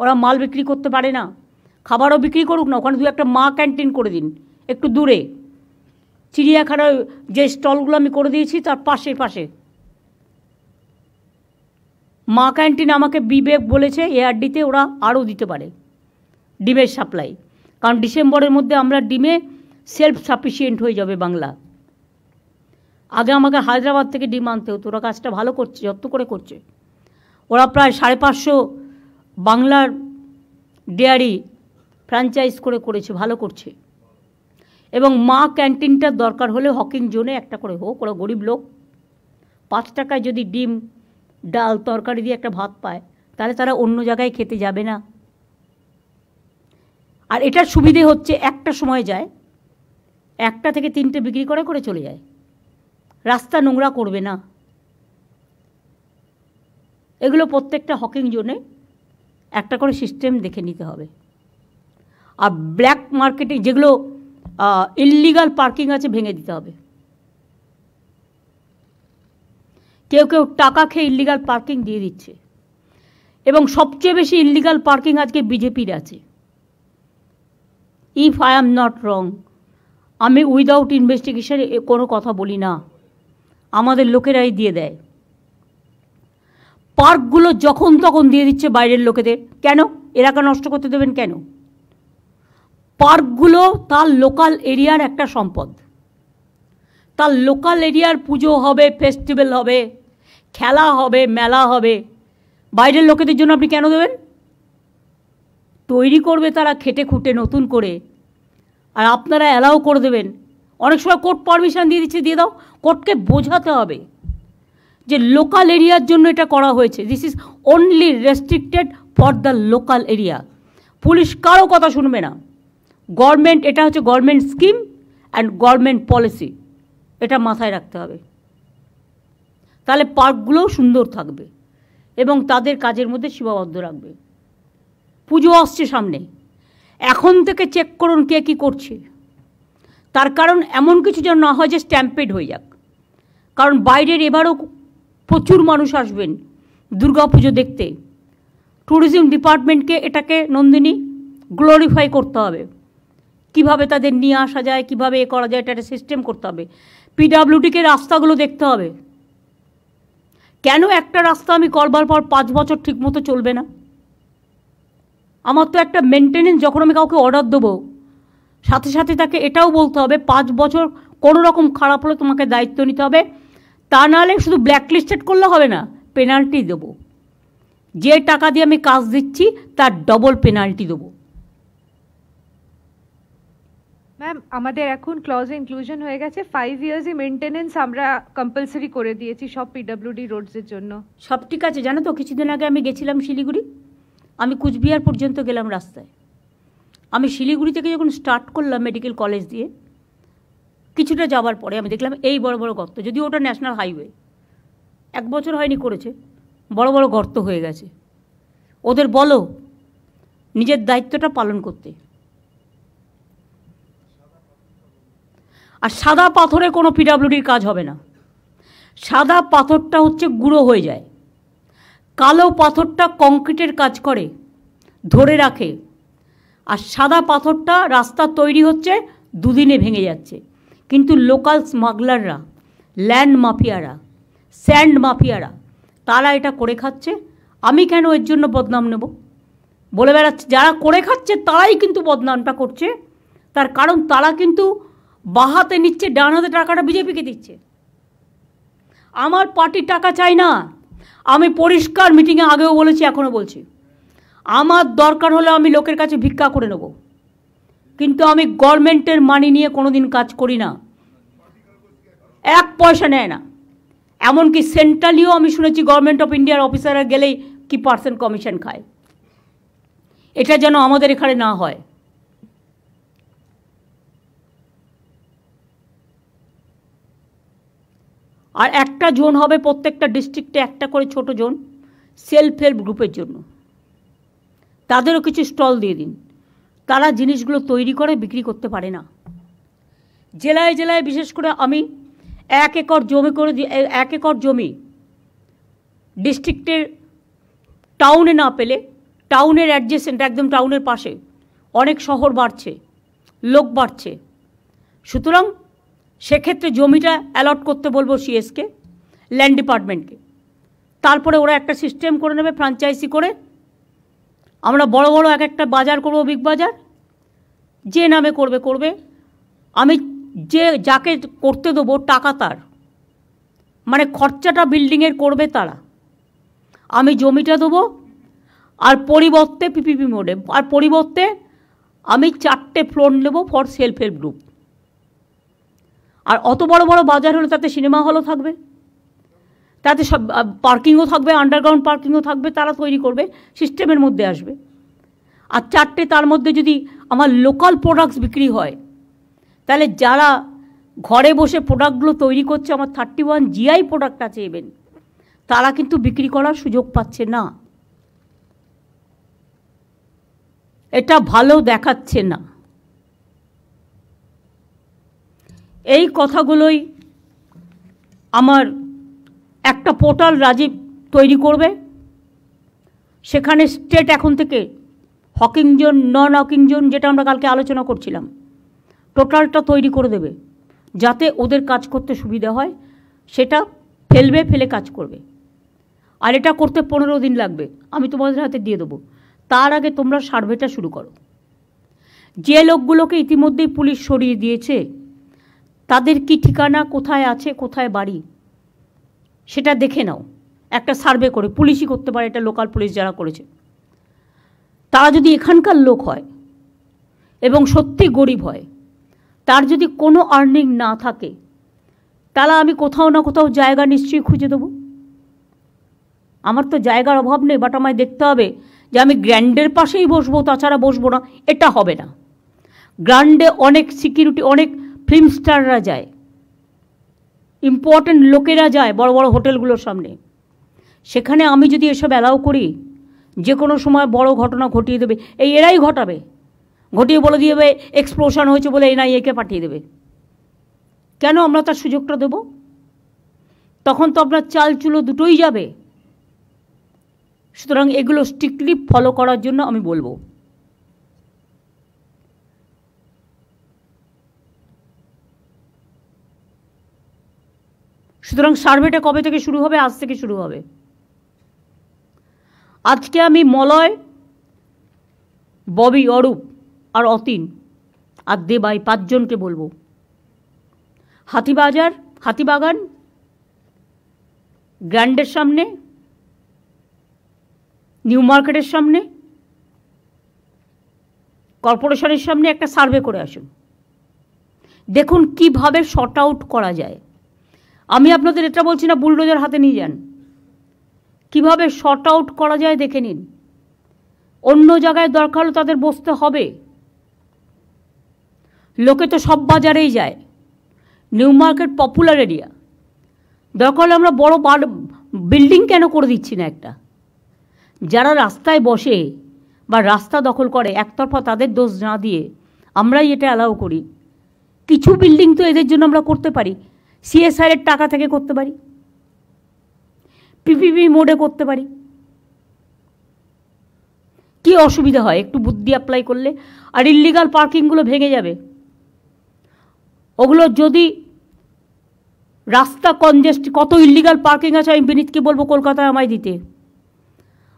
ওরা মাল বিক্রি করতে পারে না, খাবারও বিক্রি করুক না, ওখানে 2-একটা মা ক্যান্টিন করে দিন একটু দূরে। চিড়িয়াখানার যে স্টলগুলো আমি করে দিয়েছি তার পাশে মা ক্যান্টিন আমাকে বিবেক বলেছে এআরডিতে ওরা আরও দিতে পারে ডিমের সাপ্লাই, কারণ ডিসেম্বরের মধ্যে আমরা ডিমে সেলফ সাফিসিয়েন্ট হয়ে যাবে বাংলা। আগে আমাকে হায়দ্রাবাদ থেকে ডিম আনতে হতো, ওরা কাজটা ভালো করছে, যত্ন করে করছে। ওরা প্রায় 550 বাংলার ডেয়ারি ফ্র্যাঞ্চাইজ করেছে, ভালো করছে। এবং মা ক্যান্টিনটার দরকার হলে হকিং জোনে একটা করে হোক, ওরা গরিব লোক, 5 টাকায় যদি ডিম ডাল তরকারি দিয়ে একটা ভাত পায়, তাহলে তারা অন্য জায়গায় খেতে যাবে না? আর এটার সুবিধে হচ্ছে একটা সময় যায়, 1টা থেকে 3টে বিক্রি করে চলে যায়, রাস্তা নোংরা করবে না। এগুলো প্রত্যেকটা হকিং জোনে একটা করে সিস্টেম দেখে নিতে হবে। আর ব্ল্যাক মার্কেটে যেগুলো ইললিগাল পার্কিং আছে ভেঙে দিতে হবে। কেউ কেউ টাকা খেয়ে ইললিগাল পার্কিং দিয়ে দিচ্ছে, এবং সবচেয়ে বেশি ইললিগাল পার্কিং আজকে বিজেপির আছে। If I am not wrong, আমি উইদাউট ইনভেস্টিগেশন কোনো কথা বলি না, আমাদের লোকেরাই দিয়ে দেয়। পার্কগুলো যখন তখন দিয়ে দিচ্ছে বাইরের লোকেদের। কেন? এলাকা নষ্ট করতে দেবেন কেন? পার্কগুলো তার লোকাল এরিয়ার একটা সম্পদ। তার লোকাল এরিয়ার পুজো হবে, ফেস্টিভ্যাল হবে, খেলা হবে, মেলা হবে, বাইরের লোকেদের জন্য আপনি কেন দেবেন? তৈরি করবে তারা খেটে খুঁটে নতুন করে, আর আপনারা অ্যালাউ করে দেবেন। অনেক সময় কোর্ট পারমিশন দিয়ে দিচ্ছে, দিয়ে দাও। কোর্টকে বোঝাতে হবে যে লোকাল এরিয়ার জন্য এটা করা হয়েছে, this is only restricted for the local area. Police কারো কথা শুনবে না। গভর্নমেন্ট, এটা হচ্ছে government scheme and government policy, এটা মাথায় রাখতে হবে। তাহলে পার্কগুলোও সুন্দর থাকবে এবং তাদের কাজের মধ্যে সীমাবদ্ধ রাখবে। পুজো আসছে সামনে, এখন থেকে চেক করুন কে কী করছে। তার কারণ এমন কিছু যেন না হয় যে স্ট্যাম্পেড হয়ে যাক। কারণ বাইরের এবারও প্রচুর মানুষ আসবেন দুর্গা পুজো দেখতে। ট্যুরিজম ডিপার্টমেন্টকে এটাকে নন্দিনী গ্লোরিফাই করতে হবে। কিভাবে তাদের নিয়ে আসা যায়, কিভাবে এ করা যায়, এটা একটা সিস্টেম করতে হবে। পিডাব্লিউডিকে রাস্তাগুলো দেখতে হবে। কেন একটা রাস্তা আমি করবার পর 5 বছর ঠিকমতো চলবে না? আমার তো একটা মেনটেনেন্স, যখন আমি কাউকে অর্ডার দেবো সাথে সাথে তাকে এটাও বলতে হবে 5 বছর কোনো রকম খারাপ হলে তোমাকে দায়িত্ব নিতে হবে। তা নাহলে শুধু ব্ল্যাকলিস্টেড করলে হবে না, পেনাল্টি দেবো। যে টাকা দিয়ে আমি কাজ দিচ্ছি তার ডবল পেনাল্টি দেবো। ম্যাম, আমাদের এখন ক্লজে ইনক্লুশন হয়ে গেছে 5 ইয়ার্সই মেনটেনেন্স আমরা কম্পালসারি করে দিয়েছি সব পিডব্লিউডি রোডসের জন্য। সব ঠিক আছে। জানো তো, কিছুদিন আগে আমি গেছিলাম শিলিগুড়ি, আমি কুচবিহার পর্যন্ত গেলাম রাস্তায়। আমি শিলিগুড়ি থেকে যখন স্টার্ট করলাম মেডিকেল কলেজ দিয়ে, কিছুটা যাওয়ার পরে আমি দেখলাম এই বড় বড় গর্ত, যদিও ওটা ন্যাশনাল হাইওয়ে, 1 বছর হয়নি করেছে, বড় বড় গর্ত হয়ে গেছে। ওদের বলো নিজের দায়িত্বটা পালন করতে। আর সাদা পাথরে কোনো পিডাব্লিউডির কাজ হবে না। সাদা পাথরটা হচ্ছে গুঁড়ো হয়ে যায়, কালো পাথরটা কংক্রিটের কাজ করে, ধরে রাখে। আর সাদা পাথরটা রাস্তা তৈরি হচ্ছে 2 দিনে ভেঙে যাচ্ছে। কিন্তু লোকাল স্মাগলাররা, ল্যান্ড মাফিয়ারা, স্যান্ড মাফিয়ারা, তারা এটা করে খাচ্ছে। আমি কেন এর জন্য বদনাম নেব? বলে বেড়াচ্ছে যারা করে খাচ্ছে তারাই কিন্তু বদনামটা করছে। তার কারণ তারা কিন্তু বাঁ হাতে নিচ্ছে, ডান হাতে টাকাটা বিজেপিকে দিচ্ছে। আমার পার্টির টাকা চাই না। আমি পরিষ্কার মিটিংয়ে আগেও বলেছি, এখনও বলছি, আমার দরকার হলে আমি লোকের কাছে ভিক্ষা করে নেব, কিন্তু আমি গভর্নমেন্টের মানি নিয়ে কোনো দিন কাজ করি না। 1 পয়সা নেয় না। এমনকি সেন্ট্রালিও আমি শুনেছি গভর্নমেন্ট অফ ইন্ডিয়ার অফিসাররা গেলেই কি % কমিশন খায়। এটা যেন আমাদের এখানে না হয়। আর একটা জোন হবে প্রত্যেকটা ডিস্ট্রিক্টে, একটা করে ছোট জোন সেলফ হেল্প গ্রুপের জন্য। তাদেরও কিছু স্টল দিয়ে দিন। তারা জিনিসগুলো তৈরি করে বিক্রি করতে পারে না। জেলায় জেলায় বিশেষ করে আমি 1 একর জমি করে 1 একর জমি ডিস্ট্রিক্টের টাউনে না পেলে, টাউনের অ্যাডজেসেন্ট, একদম টাউনের পাশে অনেক শহর বাড়ছে, লোক বাড়ছে, সুতরাং সেক্ষেত্রে জমিটা অ্যালট করতে বলবো সিএসকে, ল্যান্ড ডিপার্টমেন্টকে। তারপরে ওরা একটা সিস্টেম করে নেবে ফ্র্যাঞ্চাইজি করে। আমরা বড় বড় এক একটা বাজার করব, বিগ বাজার, যে নামে করবে করবে। আমি যাকে করতে দেবো টাকা তার, মানে খরচাটা বিল্ডিংয়ের করবে তারা। আমি জমিটা দেবো, আর পরিবর্তে পিপিপি মোডে, আর পরিবর্তে আমি 4টে ফ্লোর নেব ফর সেলফ হেল্প গ্রুপ। আর অত বড় বড় বাজার হলে তাতে সিনেমা হলও থাকবে, তাতে সব পার্কিংও থাকবে, আন্ডারগ্রাউন্ড পার্কিংও থাকবে, তারা তৈরি করবে, সিস্টেমের মধ্যে আসবে। আর 4টে তার মধ্যে যদি আমার লোকাল প্রোডাক্টস বিক্রি হয়, তাহলে যারা ঘরে বসে প্রোডাক্টগুলো তৈরি করছে, আমার 31 GI প্রোডাক্ট আছে ইভেন, তারা কিন্তু বিক্রি করার সুযোগ পাচ্ছে না। এটা ভালো দেখাচ্ছে না। এই কথাগুলোই আমার একটা পোর্টাল রাজীব তৈরি করবে, সেখানে স্টেট এখন থেকে হকিং জোন, নন হকিং জোন, যেটা আমরা কালকে আলোচনা করছিলাম, টোটালটা তৈরি করে দেবে, যাতে ওদের কাজ করতে সুবিধা হয়। সেটা ফেলে কাজ করবে। আর এটা করতে 15 দিন লাগবে, আমি তোমাদের হাতে দিয়ে দেবো। তার আগে তোমরা সার্ভেটা শুরু করো। যে লোকগুলোকে ইতিমধ্যেই পুলিশ সরিয়ে দিয়েছে, তাদের কি ঠিকানা, কোথায় আছে, কোথায় বাড়ি, সেটা দেখে নাও একটা সার্ভে করে। পুলিশই করতে পারে এটা, লোকাল পুলিশ যারা করেছে। তারা যদি এখানকার লোক হয় এবং সত্যি গরিব হয়, তার যদি কোনো আর্নিং না থাকে, তাহলে আমি কোথাও না কোথাও জায়গা নিশ্চয়ই খুঁজে দেবো। আমার তো জায়গার অভাব নেই, বাট আমায় দেখতে হবে যে আমি গ্র্যান্ডের পাশেই বসবো, তাছাড়া বসবো না, এটা হবে না। গ্র্যান্ডে অনেক সিকিউরিটি, অনেক ফিল্ম স্টাররা যায়, ইম্পর্টেন্ট লোকেরা যায় বড় বড় হোটেলগুলোর সামনে। সেখানে আমি যদি এসব অ্যালাউ করি, যে কোনো সময় বড় ঘটনা ঘটিয়ে দেবে, এরাই ঘটাবে, ঘটিয়ে বলে দিয়ে দেবে এক্সপ্লোশন হয়েছে বলে NIA-কে পাঠিয়ে দেবে। কেন আমরা তার সুযোগটা দেব? তখন তো আপনার চাল চুলো দুটোই যাবে। সুতরাং এগুলো স্ট্রিক্টলি ফলো করার জন্য আমি বলবো। সুতরাং সার্ভেটা কবে থেকে শুরু হবে? আজ থেকে শুরু হবে। আজকে আমি মলয়, ববি, অরূপ আর অতীন আর দেবাই 5 জনকে বলবো, হাতিবাগান গ্র্যান্ডের সামনে, নিউ মার্কেটের সামনে, কর্পোরেশনের সামনে একটা সার্ভে করে আসুন। দেখুন কিভাবে শর্ট আউট করা যায়। আমি আপনাদের এটা বলছি না বুলডোজার হাতে নিয়ে যান, কিভাবে শর্ট আউট করা যায় দেখে নিন। অন্য জায়গায় দরকার হলে তাদের বসতে হবে। লোকে তো সব বাজারেই যায়, নিউ মার্কেট পপুলার এরিয়া, দরকার হলে আমরা বড় বিল্ডিং কেন করে দিচ্ছি না একটা? যারা রাস্তায় বসে বা রাস্তা দখল করে একতরফা তাদের দোষ না দিয়ে আমরাই এটা অ্যালাউ করি। কিছু বিল্ডিং তো এদের জন্য আমরা করতে পারি, CSR-এর টাকা থেকে করতে পারি, PPP মোডে করতে পারি। কি অসুবিধা হয় একটু বুদ্ধি অ্যাপ্লাই করলে? আর ইল্লিগাল পার্কিংগুলো ভেঙে যাবে। ওগুলো যদি রাস্তা কনজেস্ট, কত ইল্লিগাল পার্কিং আছে আমি বিনীতকে বলবো কলকাতায় আমায় দিতে।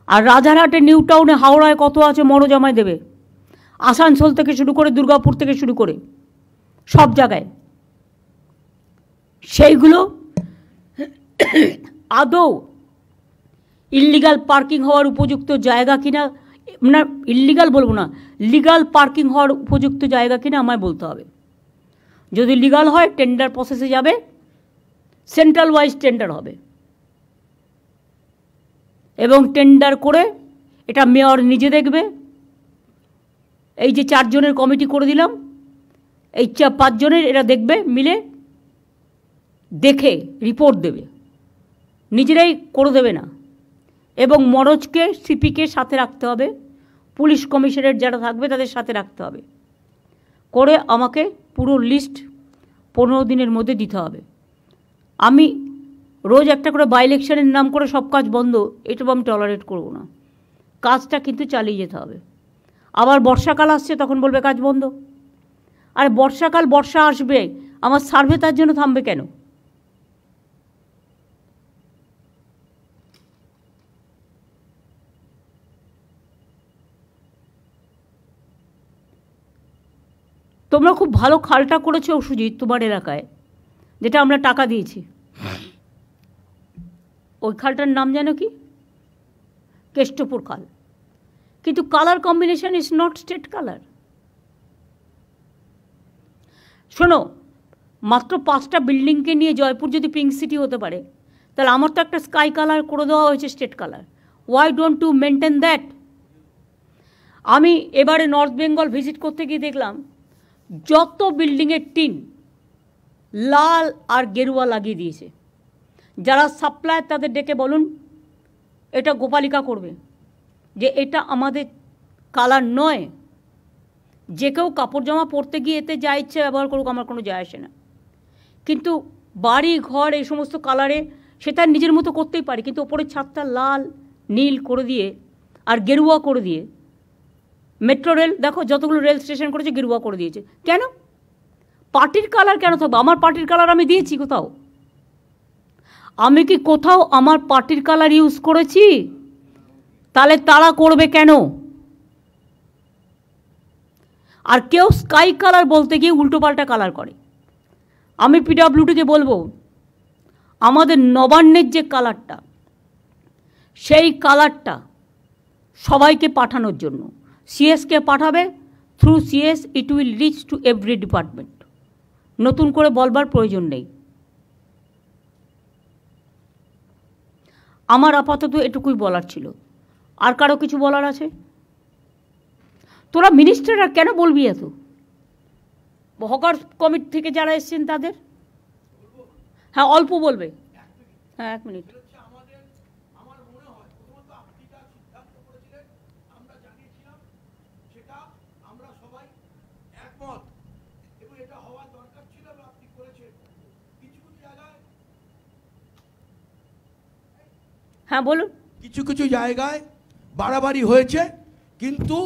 আর রাজারহাটে, নিউ টাউনে, হাওড়ায় কত আছে মনোজ আমায় দেবে। আসানসোল থেকে শুরু করে, দুর্গাপুর থেকে শুরু করে সব জায়গায়। সেইগুলো আদৌ ইল্লিগাল পার্কিং হওয়ার উপযুক্ত জায়গা কিনা, না ইল্লিগাল বলবো না, লিগাল পার্কিং হওয়ার উপযুক্ত জায়গা কিনা আমায় বলতে হবে। যদি লিগাল হয় টেন্ডার প্রসেসে যাবে, সেন্ট্রাল ওয়াইজ টেন্ডার হবে, এবং টেন্ডার করে এটা মেয়র নিজে দেখবে। এই যে 4 জনের কমিটি করে দিলাম, এই 5 জনের এরা দেখবে, মিলে দেখে রিপোর্ট দেবে, নিজেরাই করে দেবে না। এবং মনোজকে, সিপিকে সাথে রাখতে হবে, পুলিশ কমিশনারেট যারা থাকবে তাদের সাথে রাখতে হবে, করে আমাকে পুরো লিস্ট 15 দিনের মধ্যে দিতে হবে। আমি রোজ একটা করে বাই ইলেকশনের নাম করে সব কাজ বন্ধ, এটা আমি টলারেট করব না। কাজটা কিন্তু চালিয়ে যেতে হবে। আবার বর্ষাকাল আসছে, তখন বলবে কাজ বন্ধ। আর বর্ষাকাল, বর্ষা আসবে, আমার সার্ভে তার জন্য থামবে কেন? তোমরা খুব ভালো খালটা করেছো সুজিত তোমার এলাকায়, যেটা আমরা টাকা দিয়েছি। ওই খালটার নাম জানো কি? কেষ্টপুর খাল। কিন্তু colour combination is not state colour. শোনো, মাত্র 5টা বিল্ডিংকে নিয়ে জয়পুর যদি পিঙ্ক সিটি হতে পারে, তাহলে আমার তো একটা স্কাই কালার করে দেওয়া হয়েছে, state colour. Why don't to maintain that? আমি এবারে নর্থ বেঙ্গল ভিজিট করতে গিয়ে দেখলাম যত বিল্ডিংয়ের টিন লাল আর গেরুয়া লাগিয়ে দিয়েছে। যারা সাপ্লায়ার তাদের ডেকে বলুন এটা গোপালিকা করবে, যে এটা আমাদের কালার নয়। যে কেউ কাপড় জামা পরতে গিয়ে এতে যা ইচ্ছে ব্যবহার করুক, আমার কোনো যায় আসে না। কিন্তু বাড়ি ঘর এই সমস্ত কালারে সেটা নিজের মতো করতেই পারি, কিন্তু ওপরের ছাদটা লাল নীল করে দিয়ে আর গেরুয়া করে দিয়ে, মেট্রো রেল দেখো যতগুলো রেল স্টেশন করেছে গেরুয়া করে দিয়েছে। কেন? পার্টির কালার কেন থাকবে? আমার পার্টির কালার আমি দিয়েছি কোথাও? আমি কি কোথাও আমার পার্টির কালার ইউজ করেছি? তাহলে তারা করবে কেন? আর কেউ স্কাই কালার বলতে গিয়ে উল্টোপাল্টা কালার করে। আমি পিডব্লিউডিকে বলবো আমাদের নবান্নের যে কালারটা, সেই কালারটা সবাইকে পাঠানোর জন্য সিএসকে পাঠাবে। Through CS it will reach to every department. নতুন করে বলবার প্রয়োজন নেই। আমার আপাতত এটুকুই বলার ছিল। আর কারো কিছু বলার আছে? তোরা মিনিস্টাররা কেন বলবি এত? হকার কমিটি থেকে যারা এসছেন তাদের, হ্যাঁ অল্প বলবে। হ্যাঁ 1 মিনিট। হ্যাঁ বলুন। কিছু কিছু জায়গায় বাড়াবাড়ি হয়েছে, কিন্তু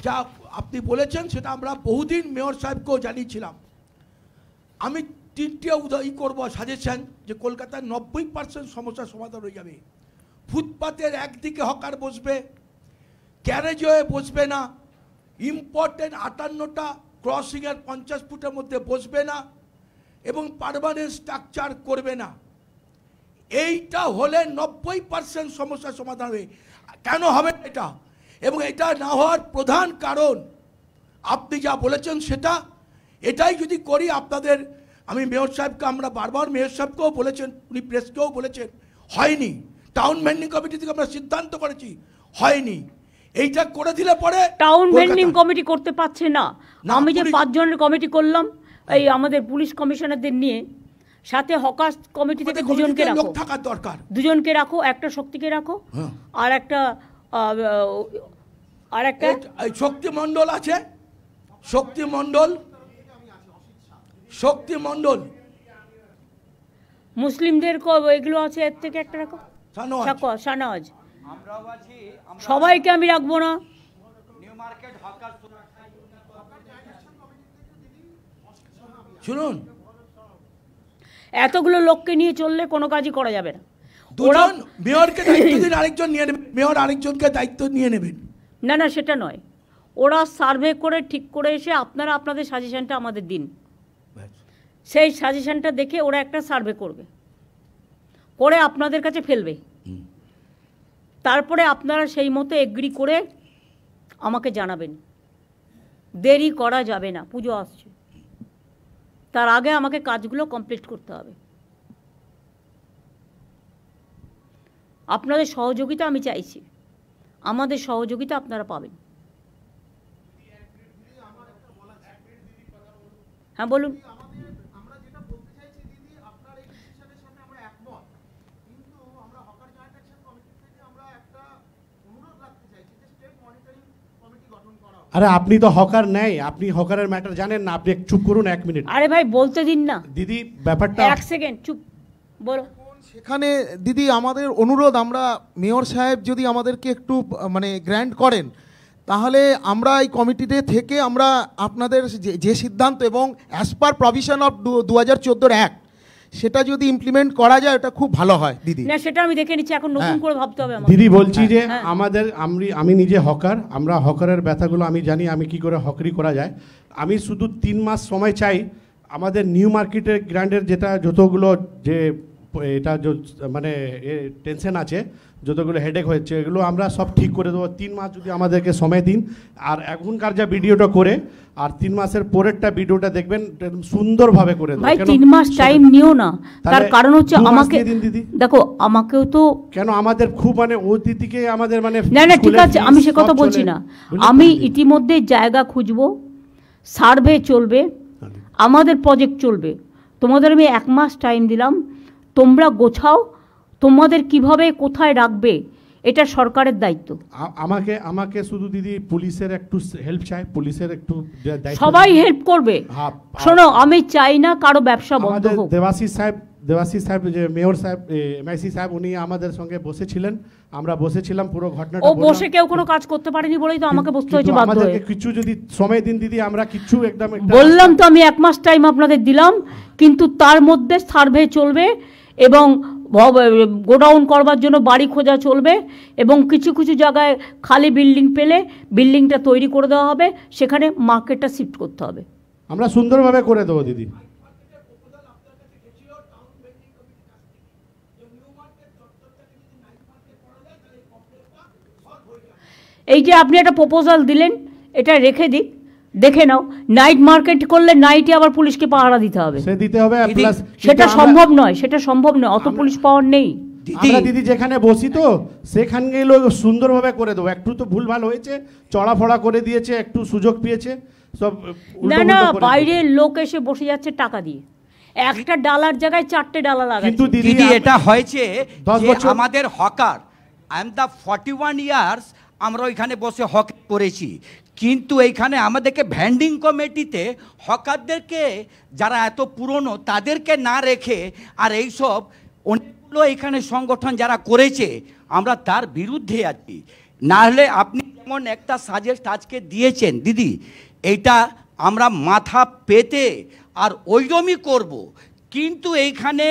যা আপনি বলেছেন সেটা আমরা বহুদিন মেয়র সাহেবকেও জানিয়েছিলাম। আমি 3টে করব সাজেশন, যে কলকাতায় 90% সমস্যার সমাধান হয়ে যাবে। ফুটপাতের একদিকে হকার বসবে, গ্যারেজে বসবে না, ইম্পর্টেন্ট 58টা ক্রসিংয়ের 50 ফুটের মধ্যে বসবে না, এবং পার্মানেন্ট স্ট্রাকচার করবে না। এইটা হলে 90% সমস্যার সমাধান হবে। কেন হবে এটা? এবং এটা না হওয়ার প্রধান কারণ আপনি যা বলেছেন সেটা, এটাই যদি করি আপনাদের, আমি মেয়র সাহেবকে, আমরা বারবার মেয়র সাহেবকেও বলেছেন, উনি প্রেসকেও বলেছেন, হয়নি। টাউন ভেন্ডিং কমিটি থেকে আমরা সিদ্ধান্ত করেছি, হয়নি। এইটা করে দিলে পরে টাউন ভেন্ডিং কমিটি করতে পারছে না। আমি যে 5 জনের কমিটি করলাম, এই আমাদের পুলিশ কমিশনারদের নিয়ে, সাথে হকার্স কমিটি থেকে 2 জনকে রাখো, থাকার দরকার। 2 জনকে রাখো, একটা শক্তিকে রাখো, আর একটা শক্তি মণ্ডল আছে, শক্তি মণ্ডল মুসলিমদের এগুলো আছে, এর থেকে একটা রাখো, শাহনওয়াজ। সবাইকে আমি রাখবো না। শুনুন, এতগুলো লোককে নিয়ে চললে কোনো কাজই করা যাবে না। দুজন মেয়রকে দায়িত্ব দিন, আরেকজন নিয়ে নেবেন, মেয়র আরেকজনকে দায়িত্ব নিয়ে নেবেন। না না, সেটা নয়। ওরা সার্ভে করে ঠিক করে এসে আপনারা আপনাদের সাজেশনটা আমাদের দিন। সেই সাজেশনটা দেখে ওরা একটা সার্ভে করবে, করে আপনাদের কাছে ফেলবে। তারপরে আপনারা সেই মতো এগ্রি করে আমাকে জানাবেন। দেরি করা যাবে না, পুজো আসছে, তার আগে আমাকে কাজগুলো কমপ্লিট করতে হবে। আপনাদের সহযোগিতা আমি চাইছি, আমাদের সহযোগিতা আপনারা পাবেন। হ্যাঁ বলুন। আরে আপনি তো হকার নেই, আপনি হকারের ম্যাটার জানেন না, আপনি চুপ করুন 1 মিনিট। আরে ভাই বলতে দিন না দিদি, ব্যাপারটা 1 সেকেন্ড চুপ বলো। সেখানে দিদি আমাদের অনুরোধ, আমরা মেয়র সাহেব যদি আমাদেরকে একটু মানে গ্র্যান্ট করেন, তাহলে আমরা এই কমিটিতে থেকে আমরা আপনাদের যে সিদ্ধান্ত এবং as per provision of 2014 act, সেটা যদি ইমপ্লিমেন্ট করা যায় এটা খুব ভালো হয় দিদি। না সেটা আমি দেখে নিচ্ছি, এখন নতুন করে ভাবতে হবে আমাকে। দিদি বলছি যে আমাদের আমি নিজে হকার, আমরা হকারের ব্যথাগুলো আমি জানি, আমি কি করে হকারি করা যায়। আমি শুধু 3 মাস সময় চাই আমাদের নিউ মার্কেটের গ্র্যান্ডের যেটা যতগুলো যে এটা মানে টেনশন আছে, যতগুলো হেডেক হয়েছে এগুলো আমরা সব ঠিক করে দেবো। 3 মাস যদি আমাদেরকে সময় দিন, আর এখনকার যা ভিডিওটা করে আর 3 মাসের পরেরটা ভিডিওটা দেখবেন সুন্দরভাবে করে দেবো। ভাই 3 মাস টাইম নিও না, তার কারণ হচ্ছে আমাকে দেখো, আমাকেও তো কেন আমাদের খুব মানে অতিথিকে আমাদের মানে না না ঠিক আছে, আমি সে কথা বলছি না। আমি ইতিমধ্যে জায়গা খুঁজবো, সার্ভে চলবে, আমাদের প্রজেক্ট চলবে। তোমাদের আমি 1 মাস টাইম দিলাম, তোমরা গোছাও তোমাদের কিভাবে কোথায় রাখবে, এটা সরকারের দায়িত্ব। আমাকে শুধু দিদি পুলিশের একটু হেল্প চাই, পুলিশের একটু সবাই হেল্প করবে। শোনো, আমি চাই না কারো ব্যবসা বন্ধ হোক। দেবাশিস সাহেব যে মেয়র সাহেব, এমআইসি সাহেব, উনি আমাদের সঙ্গে বসেছিলেন, আমরা বসেছিলাম, পুরো ঘটনাটা ও বসে কেউ কোনো কাজ করতে পারেনি বলেই তো আমাকে বসতে হয়েছে বাধ্য হয়ে। কিছু যদি সময় দিন দিদি, আমরা কিছু একদম বললাম তো, আমি 1 মাস টাইম আপনাদের দিলাম, কিন্তু তার মধ্যে সার্ভে চলবে এবং গোডাউন করবার জন্য বাড়ি খোঁজা চলবে, এবং কিছু কিছু জায়গায় খালি বিল্ডিং পেলে বিল্ডিংটা তৈরি করে দেওয়া হবে, সেখানে মার্কেটটা শিফট করতে হবে। আমরা সুন্দরভাবে করে দেবো দিদি। এই যে আপনি একটা প্রপোজাল দিলেন, এটা রেখে দিক, দেখে নাও। নাইট মার্কেট করলে নাইটে আবার পুলিশকে পাহারা দিতে হবে, সেটা সম্ভব নয়, সেটা সম্ভব নয়, অত পুলিশ পাওয়ার নেই। আমরা দিদি যেখানে বসি তো সেখানে গেলেও সুন্দরভাবে করে দেবো। একটু তো ভুলভাল হয়েছে, চড়াফড়া করে দিয়েছে, একটু সুযোগ পেয়েছে সব। না না, বাইরের লোক এসে বসে যাচ্ছে টাকা দিয়ে, একটা ডালার জায়গায় 4টে ডালা লাগাচ্ছে। কিন্তু দিদি এটা হয়েছে আমাদের hawker, I am the 41 years আমরা ওইখানে বসে হক করেছি, কিন্তু এইখানে আমাদেরকে ভ্যান্ডিং কমিটিতে হকারদেরকে যারা এত পুরনো তাদেরকে না রেখে, আর এইসব অনেকগুলো এখানে সংগঠন যারা করেছে, আমরা তার বিরুদ্ধে আছি। না হলে আপনি যেমন একটা সাজেস্ট আজকে দিয়েছেন দিদি, এইটা আমরা মাথা পেতে আর ওইরকমই করব, কিন্তু এইখানে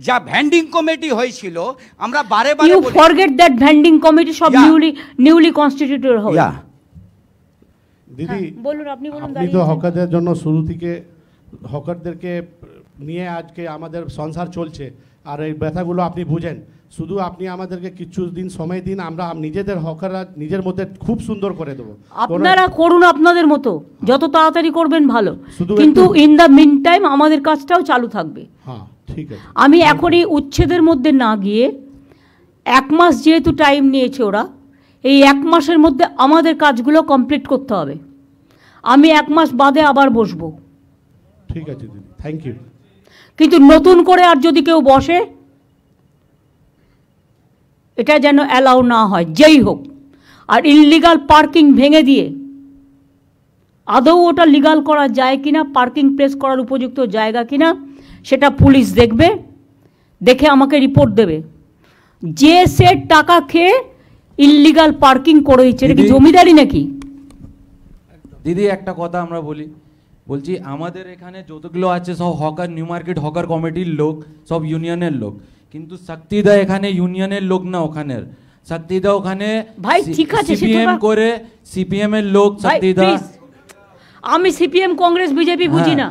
যা ভ্যান্ডিং কমিটি হয়েছিল আমরা বারে বারে you forget that vending committee সব নিউলি কনস্টিটিউটেড হবে। দিদি বলুন, আপনি বলুন। আপনি তো হকারদের জন্য শুরু থেকে হকারদেরকে নিয়ে আজকে আমাদের সংসার চলছে, আর এই ব্যথাগুলো আপনি বুঝেন। শুধু আপনি আমাদেরকে কিছু দিন সময় দিন, আমরা নিজেদের হকাররা নিজের মধ্যে খুব সুন্দর করে দেবো। আপনারা করুন আপনাদের মতো, যত তাড়াতাড়ি করবেন ভালো, কিন্তু ইন দ্য মিন টাইম আমাদের কাজটাও চালু থাকবে। হ্যাঁ ঠিক আছে। আমি এখনই উচ্ছেদের মধ্যে না গিয়ে, 1 মাস যেহেতু টাইম নিয়েছে ওরা, এই 1 মাসের মধ্যে আমাদের কাজগুলো কমপ্লিট করতে হবে। আমি 1 মাস বাদে আবার বসবো। ঠিক আছে দিদি, থ্যাংক ইউ। কিন্তু নতুন করে আর যদি কেউ বসে, এটা যেন অ্যালাউ না হয়, যেই হোক। আর ইললিগাল পার্কিং ভেঙে দিয়ে আদৌ ওটা লিগাল করা যায় কিনা, পার্কিং প্লেস করার উপযুক্ত জায়গা কিনা, সেটা পুলিশ দেখবে, দেখে আমাকে রিপোর্ট দেবে। যে সে টাকা খেয়ে ইললিগাল পার্কিং করে দিচ্ছে, এটা কি জমিদারি নাকি? দিদি একটা কথা আমরা বলছি, আমাদের এখানে যতগুলো আছে সব হকার, নিউ মার্কেট হকার কমিটির লোক, সব ইউনিয়নের লোক, কিন্তু শক্তিদা এখানে ইউনিয়নের লোক না, ওখানের শক্তিদা ওখানে ভাই ঠিক আছে, সিপিএম করে, সিপিএম এর লোক শক্তিদা। আমি সিপিএম কংগ্রেস বিজেপি বুঝি না,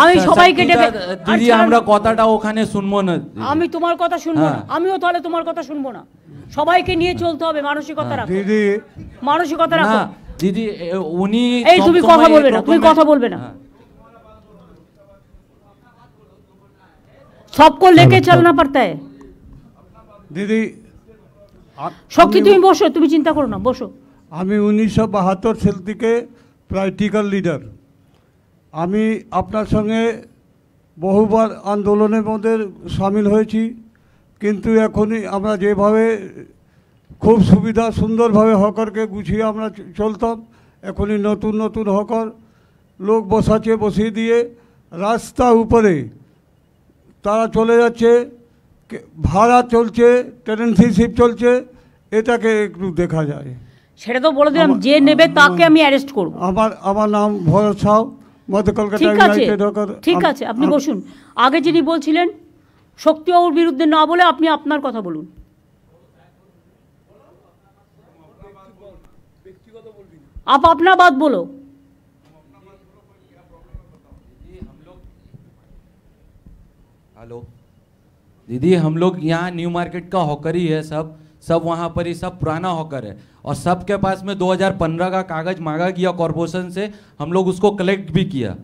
আমি সবাইকে ডেকে। দিদি আমরা কথাটা ওখানে শুনবো না, আমি তোমার কথা শুনবো না, আমিও তাহলে তোমার কথা শুনবো না। সবাইকে নিয়ে চলতে হবে, মানসিকতা রাখো দিদি, মানসিকতা রাখো দিদি। উনি এই তুমি কথা বলবে না, তুমি কথা বলবে না, सबको लेके चलना पड़ता है। दीदी शक्ति তুমি বসো, তুমি চিন্তা করো না, বসো। আমি 1972 সাল থেকে প্র্যাকটিক্যাল লিডার। আমি আপনার সঙ্গে বহুবার আন্দোলনের মধ্যে সামিল হয়েছি, কিন্তু এখনই আমরা যেভাবে খুব সুবিধা সুন্দরভাবে হকারকে গুছিয়ে আমরা চলতাম, এখনই নতুন নতুন হকার লোক বসিয়ে দিয়ে রাস্তা উপরে তারা চলে যাচ্ছে, ভাড়া চলছে, টেনেন্সিশিপ চলছে, এটাকে একটু দেখা যায়। সেটা তো বলে দিলাম, যে নেবে তাকে আমি অ্যারেস্ট করব। আমার নাম ভরত সাউ, মধ্য কলকাতা ইউনাইটেড হকার। ঠিক আছে, আপনি বসুন। আগে যিনি বলছিলেন শক্তিবাবুর বিরুদ্ধে না বলে আপনি আপনার কথা বলুন। आप अपना बात बोलो। हेलो दीदी हम लोग यहाँ न्यू मार्केट का हॉकर ही है, सब वहाँ पर ही सब पुराना हॉकर है और सबके पास में 2015 का कागज मांगा गया कॉरपोरेशन से, हम लोग उसको कलेक्ट भी किया,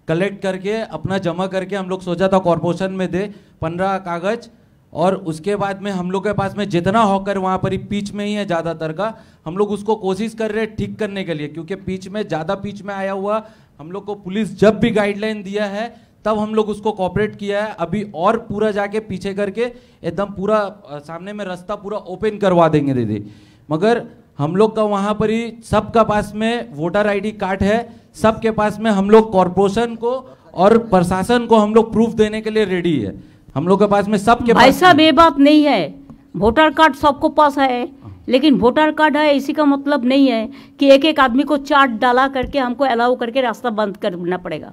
कलेक्ट करके अपना जमा करके हम लोग सोचा था कॉरपोरेशन में दे 15 कागज, और उसके बाद में हम लोग के पास में जितना हॉकर वहाँ पर ही पीच में ही है ज़्यादातर का, हम लोग उसको कोशिश कर रहे हैं ठीक करने के लिए, क्योंकि पीच में ज़्यादा पीच में आया हुआ हम लोग को पुलिस जब भी गाइडलाइन दिया है तब हम लोग उसको कॉपरेट किया है। अभी और पूरा जाके पीछे करके एकदम पूरा सामने में रास्ता पूरा ओपन करवा देंगे दीदी, मगर हम लोग का वहाँ पर ही सबका पास में वोटर आईडी कार्ड है, सबके पास में हम लोग कॉरपोरेशन को और प्रशासन को हम लोग प्रूफ देने के लिए रेडी है, हम लोग के पास में सबके भाई पास साहब ये बात नहीं है, वोटर कार्ड सबको पास है, लेकिन वोटर कार्ड है इसी का मतलब नहीं है कि एक एक आदमी को चार्ट डाला करके हमको अलाउ करके रास्ता बंद करना पड़ेगा।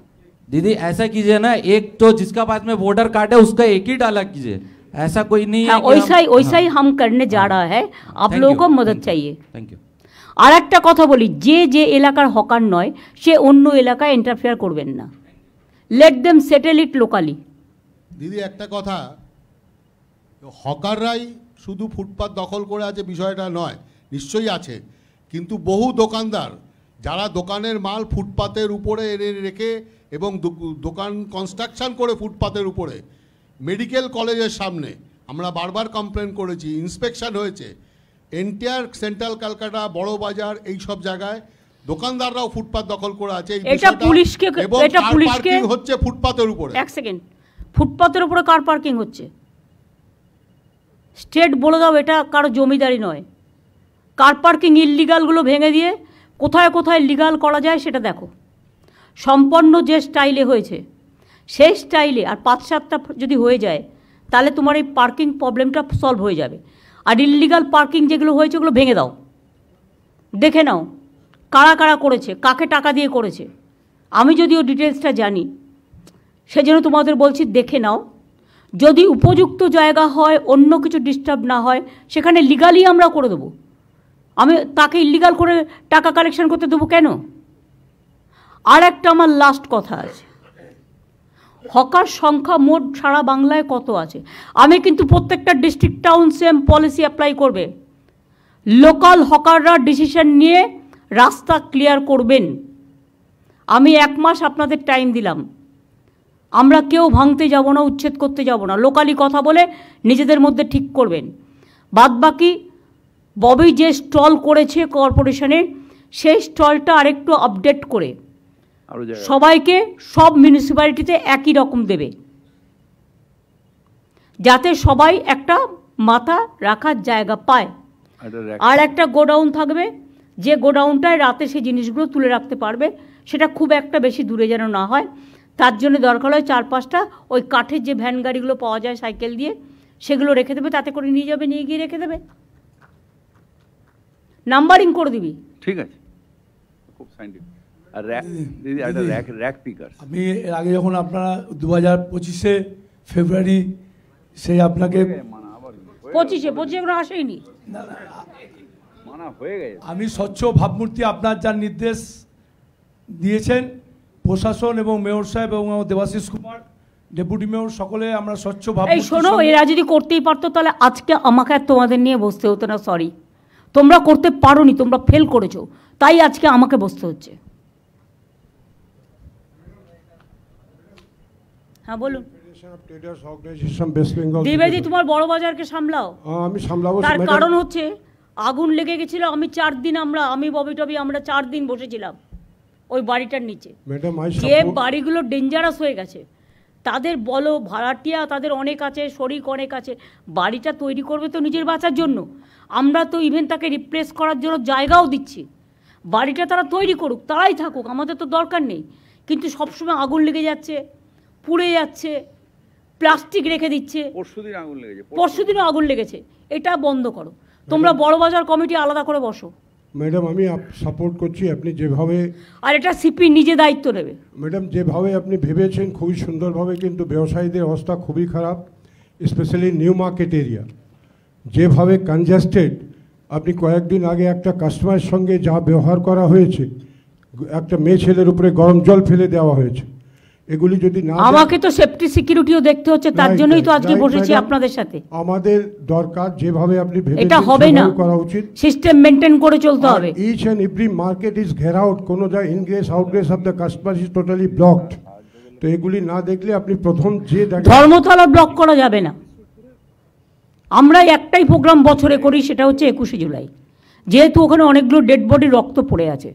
दीदी ऐसा कीजिए ना, एक तो जिसका पास में वोटर कार्ड है उसका एक ही डाला कीजिए, ऐसा कोई नहीं है। वैसा ही हम करने जा रहा है, आप लोगों को मदद चाहिए। Thank you. আর একটা কথা বলি, যে এলাকার হকার নয় সে অন্য এলাকায় ইন্টারফেয়ার করবেন না, লেট দেম সেটেল ইট লোকালি। দিদি একটা কথা, হকাররাই শুধু ফুটপাত দখল করে আছে বিষয়টা নয়, নিশ্চয়ই আছে, কিন্তু বহু দোকানদার যারা দোকানের মাল ফুটপাতের উপরে এনে রেখে এবং দোকান কনস্ট্রাকশন করে ফুটপাতের উপরে, মেডিকেল কলেজের সামনে আমরা বারবার কমপ্লেন করেছি, ইন্সপেকশন হয়েছে, এন্টায়ার সেন্ট্রাল কলকাতা বড় বাজার এই সব জায়গায় দোকানদাররাও ফুটপাত দখল করে আছে। এটা পুলিশকে হচ্ছে ফুটপাতের উপরে। এক সেকেন্ড, ফুটপাতের উপরে কার পার্কিং হচ্ছে? স্টেট বলে দাও, এটা কারো জমিদারি নয়। কার পার্কিং ইললিগালগুলো ভেঙে দিয়ে কোথায় কোথায় লিগাল করা যায় সেটা দেখো। সম্পন্ন যে স্টাইলে হয়েছে সেই স্টাইলে আর 5-7টা যদি হয়ে যায় তাহলে তোমার এই পার্কিং প্রবলেমটা সলভ হয়ে যাবে। আর ইললিগাল পার্কিং যেগুলো হয়েছে ওগুলো ভেঙে দাও, দেখে নাও কারা কারা করেছে, কাকে টাকা দিয়ে করেছে। আমি যদিও ডিটেলসটা জানি সেজন্য তোমাদের বলছি, দেখে নাও। যদি উপযুক্ত জায়গা হয়, অন্য কিছু ডিস্টার্ব না হয়, সেখানে লিগালি আমরা করে দেবো। আমি তাকে ইলিগাল করে টাকা কালেকশন করতে দেবো কেন? আর একটা আমার লাস্ট কথা আছে, হকার সংখ্যা মোট সারা বাংলায় কত আছে? আমি কিন্তু প্রত্যেকটা district town same policy apply করবে। লোকাল হকাররা ডিসিশন নিয়ে রাস্তা ক্লিয়ার করবেন। আমি 1 মাস আপনাদের টাইম দিলাম, আমরা কেউ ভাঙতে যাব না, উচ্ছেদ করতে যাব না, লোকালি কথা বলে নিজেদের মধ্যে ঠিক করবেন। বাদবাকি ববি যে স্টল করেছে কর্পোরেশনে সেই স্টলটা আরেকটু আপডেট করে সবাইকে সব মিউনিসিপ্যালিটিতে একই রকম দেবে, যাতে সবাই একটা মাথা রাখার জায়গা পায়। আর একটা গোডাউন থাকবে, যে গোডাউনটায় রাতে সেই জিনিসগুলো তুলে রাখতে পারবে, সেটা খুব একটা বেশি দূরে যেন না হয়। তার জন্য দরকার হয় 4-5টা ওই কাঠের যে ভ্যান গাড়িগুলো পাওয়া যায় সাইকেল দিয়ে, সেগুলো রেখে দেবে, তাতে করে নিয়ে যাবে, নিয়ে গিয়ে রেখে দেবে, নাম্বারিং করে দিবি। ঠিক আছে, খুব সাইন্টিফিক। আর র‍্যাক দিদি, একটা র‍্যাক পিকার। আমি এর আগে যখন আপনারা 2025 ফেব্রুয়ারি সেই আপনাকে 25 এগুলো আসেনি, মানা হয়ে গেছে। আমি স্বচ্ছ ভাবমূর্তি আপনার যার নির্দেশ দিয়েছেন প্রশাসন এবং মেয়র সাহেব এবং দেবাশিস কুমার ডেপুটি মেয়র সকলে আমরা স্বচ্ছ ভাবমূর্তি। এই শোনো, এরা যদি করতেই পারতো তাহলে আজকে আমাকে আর তোমাদের নিয়ে বসতে হতো না। সরি, তোমরা করতে পারোনি, তোমরা ফেল করেছো, তাই আজকে আমাকে বসতে হচ্ছে। হ্যাঁ বলুন। দ্বিবেদী, তোমার বড় বাজারকে সামলাও। আমি সামলাবো। তার কারণ হচ্ছে আগুন লেগে গেছিল, আমি 4 দিন আমি ববি টবি আমরা 4 দিন বসেছিলাম ওই বাড়িটার নিচে। যে বাড়িগুলো ডেঞ্জারাস হয়ে গেছে তাদের বলো, ভাড়াটিয়া তাদের অনেক আছে, শরিক অনেক আছে, বাড়িটা তৈরি করবে তো নিজের বাঁচার জন্য। আমরা তো ইভেন তাকে রিপ্লেস করার জন্য জায়গাও দিচ্ছি, বাড়িটা তারা তৈরি করুক, তারাই থাকুক, আমাদের তো দরকার নেই। কিন্তু সবসময় আগুন লেগে যাচ্ছে, পুড়ে যাচ্ছে, প্লাস্টিক রেখে দিচ্ছে। পরশুদিনও আগুন লেগেছে, এটা বন্ধ করো। তোমরা বড় বাজার কমিটি আলাদা করে বসো। ম্যাডাম আমি সাপোর্ট করছি, আপনি যেভাবে, আর এটা সিপি নিজে দায়িত্ব নেবে। ম্যাডাম যেভাবে আপনি ভেবেছেন খুবই সুন্দরভাবে, কিন্তু ব্যবসায়ীদের অবস্থা খুবই খারাপ, স্পেশালি নিউ মার্কেট এরিয়া যেভাবে কনজেস্টেড। আপনি কয়েকদিন আগে একটা কাস্টমারের সঙ্গে যা ব্যবহার করা হয়েছে, একটা মেয়ে ছেলের উপরে গরম জল ফেলে দেওয়া হয়েছে, এগুলি যদি না আমাকে তো সেফটি সিকিউরিটিও দেখতে হচ্ছে, তার জন্যই তো আজকে বসেছি আপনাদের সাথে। আমাদের দরকার যেভাবে আপনি এটা হবে না, করা উচিত, সিস্টেম মেনটেন করে চলতে হবে। Each and every market is ঘের আউট, কোনো যা ingress outgress of the customer is totally blocked. তো এগুলি না দেখলে আপনি প্রথম যে ধর্মতলা ব্লক করা যাবে না। আমরা একটাই প্রোগ্রাম বছরে করি, সেটা হচ্ছে 21শে জুলাই। যেহেতু ওখানে অনেকগুলো ডেড বডি রক্ত পড়ে আছে,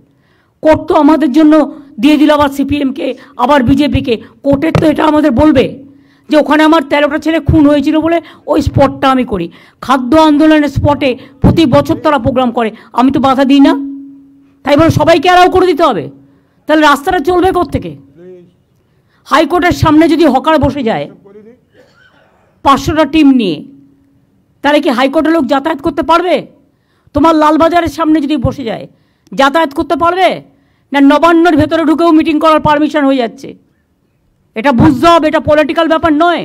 কোর্ট তো আমাদের জন্য দিয়ে দিল আবার সিপিএমকে, আবার বিজেপিকে। কোর্টের তো এটা আমাদের বলবে যে ওখানে আমার 13টা ছেলে খুন হয়েছিল বলে ওই স্পটটা আমি করি। খাদ্য আন্দোলনের স্পটে প্রতি বছর তারা প্রোগ্রাম করে, আমি তো বাধা দিই না। তাই বলে সবাইকে অ্যালাউ করে দিতে হবে? তাহলে রাস্তাটা চলবে কোত্থেকে? হাইকোর্টের সামনে যদি হকার বসে যায় 500টা টিম নিয়ে, তাহলে কি হাইকোর্টের লোক যাতায়াত করতে পারবে? তোমার লালবাজারের সামনে যদি বসে যায় যাতায়াত করতে পারবে না? নবান্নর ভেতরে ঢুকেও মিটিং করার পারমিশন হয়ে যাচ্ছে। এটা বুঝতে হবে, এটা পলিটিক্যাল ব্যাপার নয়।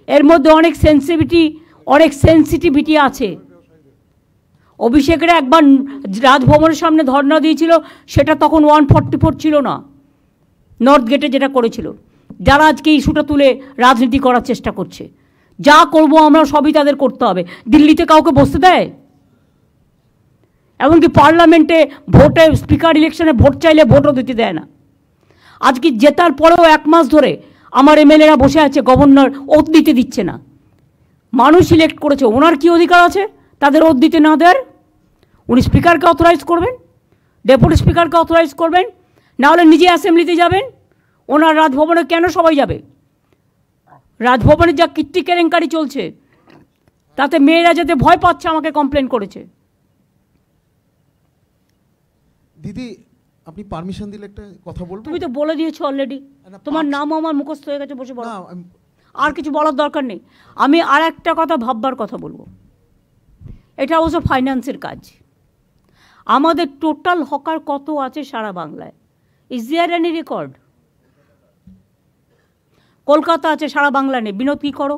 এর মধ্যে অনেক সেন্সিটিভিটি আছে। অভিষেকের একবার রাজভবনের সামনে ধর্ণা দিয়েছিল, সেটা তখন 144 ছিল না, নর্থ গেটে যেটা করেছিল। যারা আজকে ইস্যুটা তুলে রাজনীতি করার চেষ্টা করছে, যা করব আমরা সবই তাদের করতে হবে। দিল্লিতে কাউকে বসতে দেয়? এমনকি পার্লামেন্টে ভোটে, স্পিকার ইলেকশনে ভোট চাইলে ভোটও দিতে দেয় না। আজকে জেতার পরেও 1 মাস ধরে আমার এমএলএরা বসে আছে, গভর্নর ওত দিতে দিচ্ছে না। মানুষ ইলেক্ট করেছে, ওনার কি অধিকার আছে তাদের ওত দিতে না দেওয়ার? উনি স্পিকারকে অথরাইজ করবেন, ডেপুটি স্পিকারকে অথরাইজ করবেন, না হলে নিজে অ্যাসেম্বলিতে যাবেন। ওনার রাজভবনে কেন সবাই যাবে? রাজভবনে যা কীর্তি কেলেঙ্কারি চলছে, তাতে মেয়েরা যেতে ভয় পাচ্ছে, আমাকে কমপ্লেন করেছে। দিদি, আপনি পারমিশন দিলে একটা কথা বলবো? তুমি তো বলে দিয়েছো অলরেডি, তোমার নামও আমার মুখস্থ হয়ে গেছে, বসে বলো। আর কিছু বলার দরকার নেই। আমি আর একটা কথা ভাববার কথা বলবো। এটা অবশ্য ফাইন্যান্সের কাজ। আমাদের টোটাল হকার কত আছে সারা বাংলায়? Is there any record? Kolkata আছে, সারা বাংলা নেই। বিনোদ কী করো?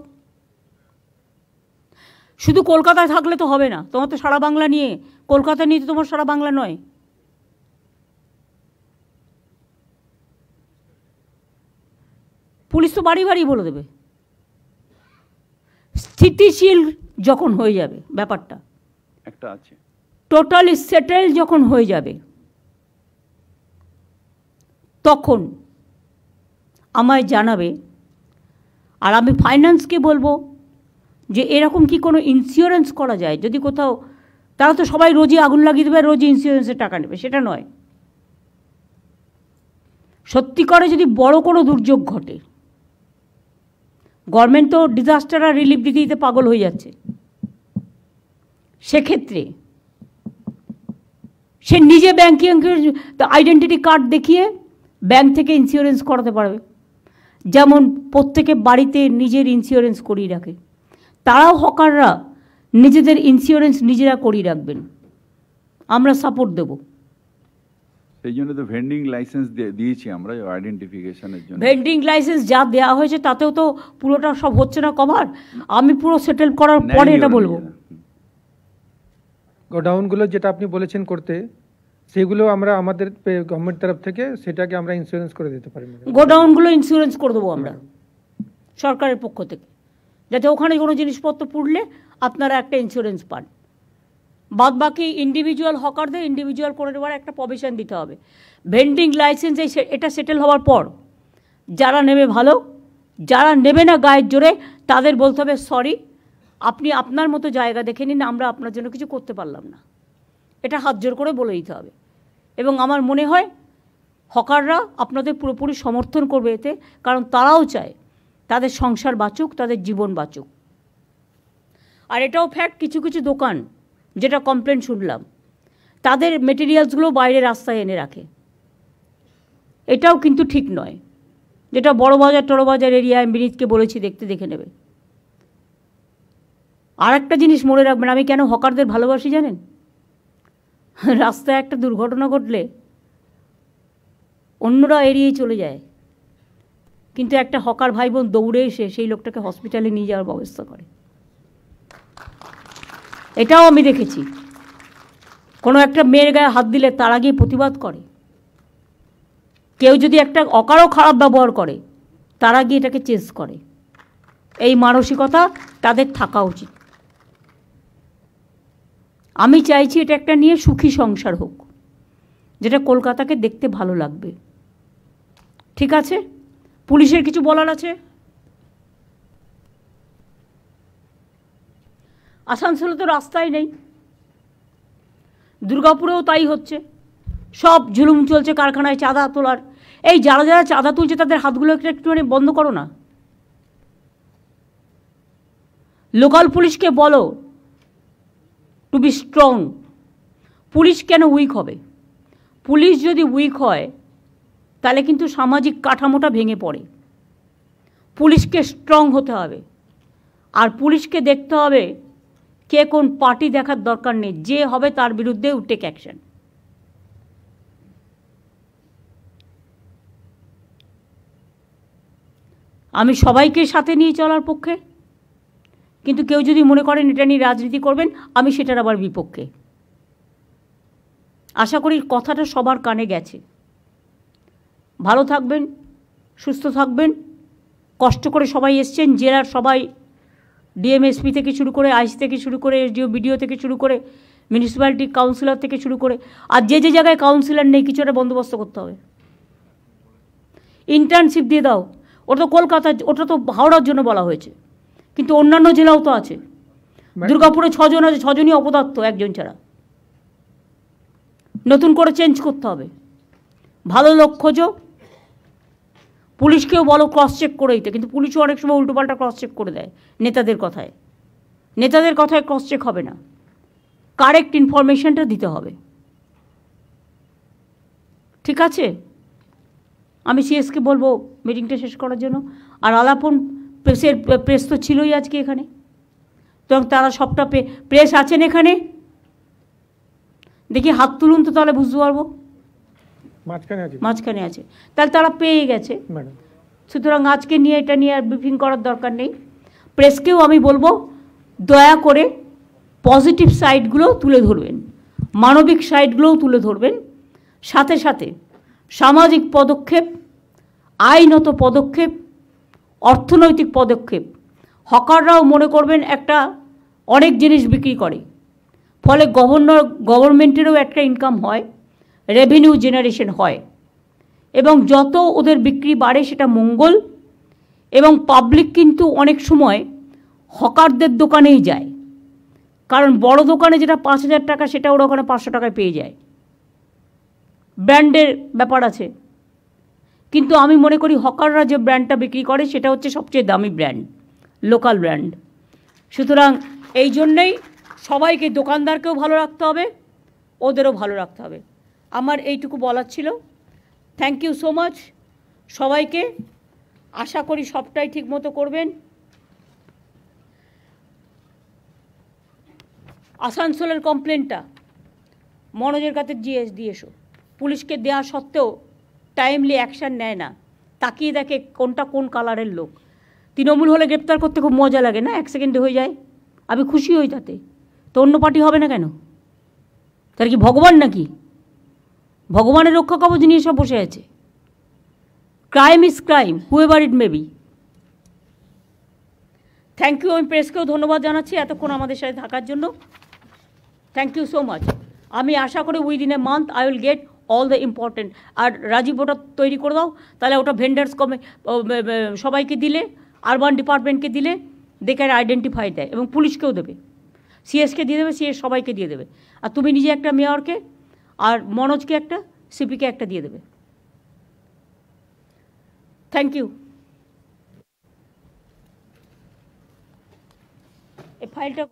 শুধু কলকাতায় থাকলে তো হবে না, তোমার তো সারা বাংলা নিয়ে, কলকাতা নিয়ে তো তোমার সারা বাংলা নয়। পুলিশ তো বাড়ি বাড়ি বলে দেবে। স্থিতিশীল যখন হয়ে যাবে ব্যাপারটা, একটা আছে টোটালি সেটেল যখন হয়ে যাবে, তখন আমায় জানাবে। আর আমি ফাইন্যান্সকে বলবো যে এরকম কি কোনো ইন্স্যুরেন্স করা যায়? যদি কোথাও, তারা তো সবাই রোজই আগুন লাগিয়ে দেবে, রোজই ইন্স্যুরেন্সের টাকা নেবে, সেটা নয়। সত্যি করে যদি বড় কোনো দুর্যোগ ঘটে, গভর্নমেন্ট তো ডিজাস্টার আর রিলিফ দিতে দিতে পাগল হয়ে যাচ্ছে, সেক্ষেত্রে সে নিজে ব্যাংকিং আইডেন্টিটি কার্ড দেখিয়ে ব্যাংক থেকে ইন্স্যুরেন্স করাতে পারবে। যেমন প্রত্যেকে বাড়িতে নিজের ইন্স্যুরেন্স করিয়ে রাখে, তারাও হকাররা নিজেদের ইন্স্যুরেন্স নিজেরা করিয়ে রাখবেন, আমরা সাপোর্ট দেব। সেই জন্য তো ভেন্ডিং লাইসেন্স দিয়েছি আমরা আইডেন্টিফিকেশনের জন্য। ভেন্ডিং লাইসেন্স যা দেওয়া হয়েছে তাতেও তো পুরোটা সব হচ্ছে না কভার। আমি পুরো সেটেল করার পরে এটা বলবো। গোডাউনগুলো যেটা আপনি বলেছেন করতে, সেগুলো আমরা আমাদের গভর্নমেন্ট তরফ থেকে সেটাকে আমরা ইন্স্যুরেন্স করে দিতে পারি। গোডাউনগুলো ইন্স্যুরেন্স করে দেবো আমরা সরকারের পক্ষ থেকে, যাতে ওখানে কোনো জিনিসপত্র পুড়লে আপনারা একটা ইন্স্যুরেন্স পান। বাদ বাকি ইন্ডিভিজুয়াল হকারদের ইন্ডিভিজুয়াল করে দেওয়ার একটা প্রভিশন দিতে হবে। ভেন্ডিং লাইসেন্সে এটা সেটেল হওয়ার পর যারা নেবে ভালো, যারা নেবে না গায়ের জোরে, তাদের বলতে হবে সরি, আপনি আপনার মতো জায়গা দেখে নিন, আমরা আপনার জন্য কিছু করতে পারলাম না। এটা হাত জোর করে বলে দিতে হবে। এবং আমার মনে হয় হকাররা আপনাদের পুরোপুরি সমর্থন করবে এতে, কারণ তারাও চায় তাদের সংসার বাঁচুক, তাদের জীবন বাঁচুক। আর এটাও ফ্যাক্ট, কিছু কিছু দোকান যেটা কমপ্লেন শুনলাম, তাদের মেটেরিয়ালসগুলো বাইরে রাস্তায় এনে রাখে, এটাও কিন্তু ঠিক নয়। যেটা বড় বাজার টড়ো বাজার এরিয়ায় বিনীতকে বলেছি দেখে নেবে। আর একটা জিনিস মনে রাখবেন, আমি কেন হকারদের ভালোবাসি জানেন? রাস্তায় একটা দুর্ঘটনা ঘটলে অন্যরা এড়িয়ে চলে যায়, কিন্তু একটা হকার ভাই বোন দৌড়ে এসে সেই লোকটাকে হসপিটালে নিয়ে যাওয়ার ব্যবস্থা করে। এটাও আমি দেখেছি। কোনো একটা মেয়ের গায়ে হাত দিলে তারা গিয়ে প্রতিবাদ করে। কেউ যদি একটা অকারও খারাপ ব্যবহার করে তারা গিয়ে এটাকে চেস করে। এই মানসিকতা তাদের থাকা উচিত। আমি চাইছি এটা একটা নিয়ে সুখী সংসার হোক, যেটা কলকাতাকে দেখতে ভালো লাগবে। ঠিক আছে, পুলিশের কিছু বলার আছে? আসানসোলে তো রাস্তাই নেই, দুর্গাপুরেও তাই হচ্ছে, সব জুলুম চলছে কারখানায় চাঁদা তোলার। এই যারা যারা চাঁদা তুলছে তাদের হাতগুলো একটুখানি বন্ধ করো না। লোকাল পুলিশকে বলো টু বি স্ট্রং। পুলিশ কেন উইক হবে? পুলিশ যদি উইক হয় তাহলে কিন্তু সামাজিক কাঠামোটা ভেঙে পড়ে। পুলিশকে স্ট্রং হতে হবে, আর পুলিশকে দেখতে হবে কে কোন পার্টি দেখার দরকার নেই, যে হবে তার বিরুদ্ধে টেক অ্যাকশন। আমি সবাইকে সাথে নিয়ে চলার পক্ষে, কিন্তু কেউ যদি মনে করেন এটা নিয়ে রাজনীতি করবেন, আমি সেটার আবার বিপক্ষে। আশা করি কথাটা সবার কানে গেছে। ভালো থাকবেন, সুস্থ থাকবেন। কষ্ট করে সবাই এসছেন, জেলার সবাই, ডিএমএসপি থেকে শুরু করে, আইসি থেকে শুরু করে, এসডিও বিডিও থেকে শুরু করে, মিউনিসিপ্যালিটি কাউন্সিলর থেকে শুরু করে, আর যে যে জায়গায় কাউন্সিলর নেই কিছু একটা বন্দোবস্ত করতে হবে। ইন্টার্নশিপ দিয়ে দাও। ওটা তো কলকাতা, ওটা তো হাওড়ার জন্য বলা হয়েছে, কিন্তু অন্যান্য জেলাও তো আছে। দুর্গাপুরে 6 জন আছে, 6 জনই অপদার্থ, একজন ছাড়া। নতুন করে চেঞ্জ করতে হবে। ভালো লোক খোঁজো। পুলিশকেও বলো ক্রস চেক করে দিতে, কিন্তু পুলিশও অনেক সময় উল্টোপাল্টা ক্রস চেক করে দেয় নেতাদের কথায়। নেতাদের কথায় ক্রস চেক হবে না, কারেক্ট ইনফরমেশনটা দিতে হবে। ঠিক আছে, আমি সিএসকে বলবো মিটিংটা শেষ করার জন্য। আর আলাপন প্রেস তো ছিলই আজকে এখানে, তো তারা সবটা প্রেস আছেন এখানে, দেখি হাত তুলুন তো, তাহলে বুঝতে পারবো। মাঝখানে আছে, তাহলে তারা পেয়ে গেছে। সুতরাং আজকে নিয়ে এটা নিয়ে আর ব্রিফিং করার দরকার নেই। প্রেসকেও আমি বলবো দয়া করে পজিটিভ সাইডগুলো তুলে ধরবেন, মানবিক সাইডগুলোও তুলে ধরবেন, সাথে সাথে সামাজিক পদক্ষেপ, আইনত পদক্ষেপ, অর্থনৈতিক পদক্ষেপ। হকাররাও মনে করবেন একটা অনেক জিনিস বিক্রি করে, ফলে গভর্নমেন্টেরও একটা ইনকাম হয়, রেভিনিউ জেনারেশন হয়, এবং যত ওদের বিক্রি বাড়ে সেটা মঙ্গল। এবং পাবলিক কিন্তু অনেক সময় হকারদের দোকানেই যায়, কারণ বড় দোকানে যেটা 5,000 টাকা সেটা ওরা ওখানে 500 টাকায় পেয়ে যায়। ব্র্যান্ডের ব্যাপার আছে, কিন্তু আমি মনে করি হকাররা যে ব্র্যান্ডটা বিক্রি করে সেটা হচ্ছে সবচেয়ে দামি ব্র্যান্ড, লোকাল ব্র্যান্ড। সুতরাং এই জন্যেই সবাইকে, দোকানদারকেও ভালো রাখতে হবে, ওদেরও ভালো রাখতে হবে। আমার এইটুকু বলার ছিল। থ্যাংক ইউ সো মাচ সবাইকে। আশা করি সবটাই ঠিকমতো করবেন। আসানসোলের কমপ্লেনটা মনোজের কাছে দিয়ে এসো। পুলিশকে দেওয়া সত্ত্বেও টাইমলি অ্যাকশান নেয় না, তাকিয়ে দেখে কোনটা কোন কালারের লোক। তৃণমূল হলে গ্রেপ্তার করতে খুব মজা লাগে না, 1 সেকেন্ডে হয়ে যায়, আমি খুশি হই তাতে। তো অন্য পার্টি হবে না কেন? তার কি ভগবান নাকি? ভগবানের রক্ষা কবচ নিয়ে সব বসে আছে। Crime is crime, however it may be. Thank you. আমি প্রেসকেও ধন্যবাদ জানাচ্ছি এতক্ষণ আমাদের সাথে থাকার জন্য। Thank you so much. আমি আশা করি within a month I will get all the important. আর রাজীব ওটা তৈরি করে দাও, তাহলে ওটা ভেন্ডার্স সবাইকে দিলে, আরবান ডিপার্টমেন্টকে দিলে দে ক্যান আইডেন্টিফাই দেয়, এবং পুলিশকেও দেবে, সিএসকে দিয়ে দেবে, সিএস সবাইকে দিয়ে দেবে। আর তুমি নিজে একটা মেয়রকে, আর মনোজকে একটা, সিপিকে একটা দিয়ে দেবে। Thank you. এই ফাইলটা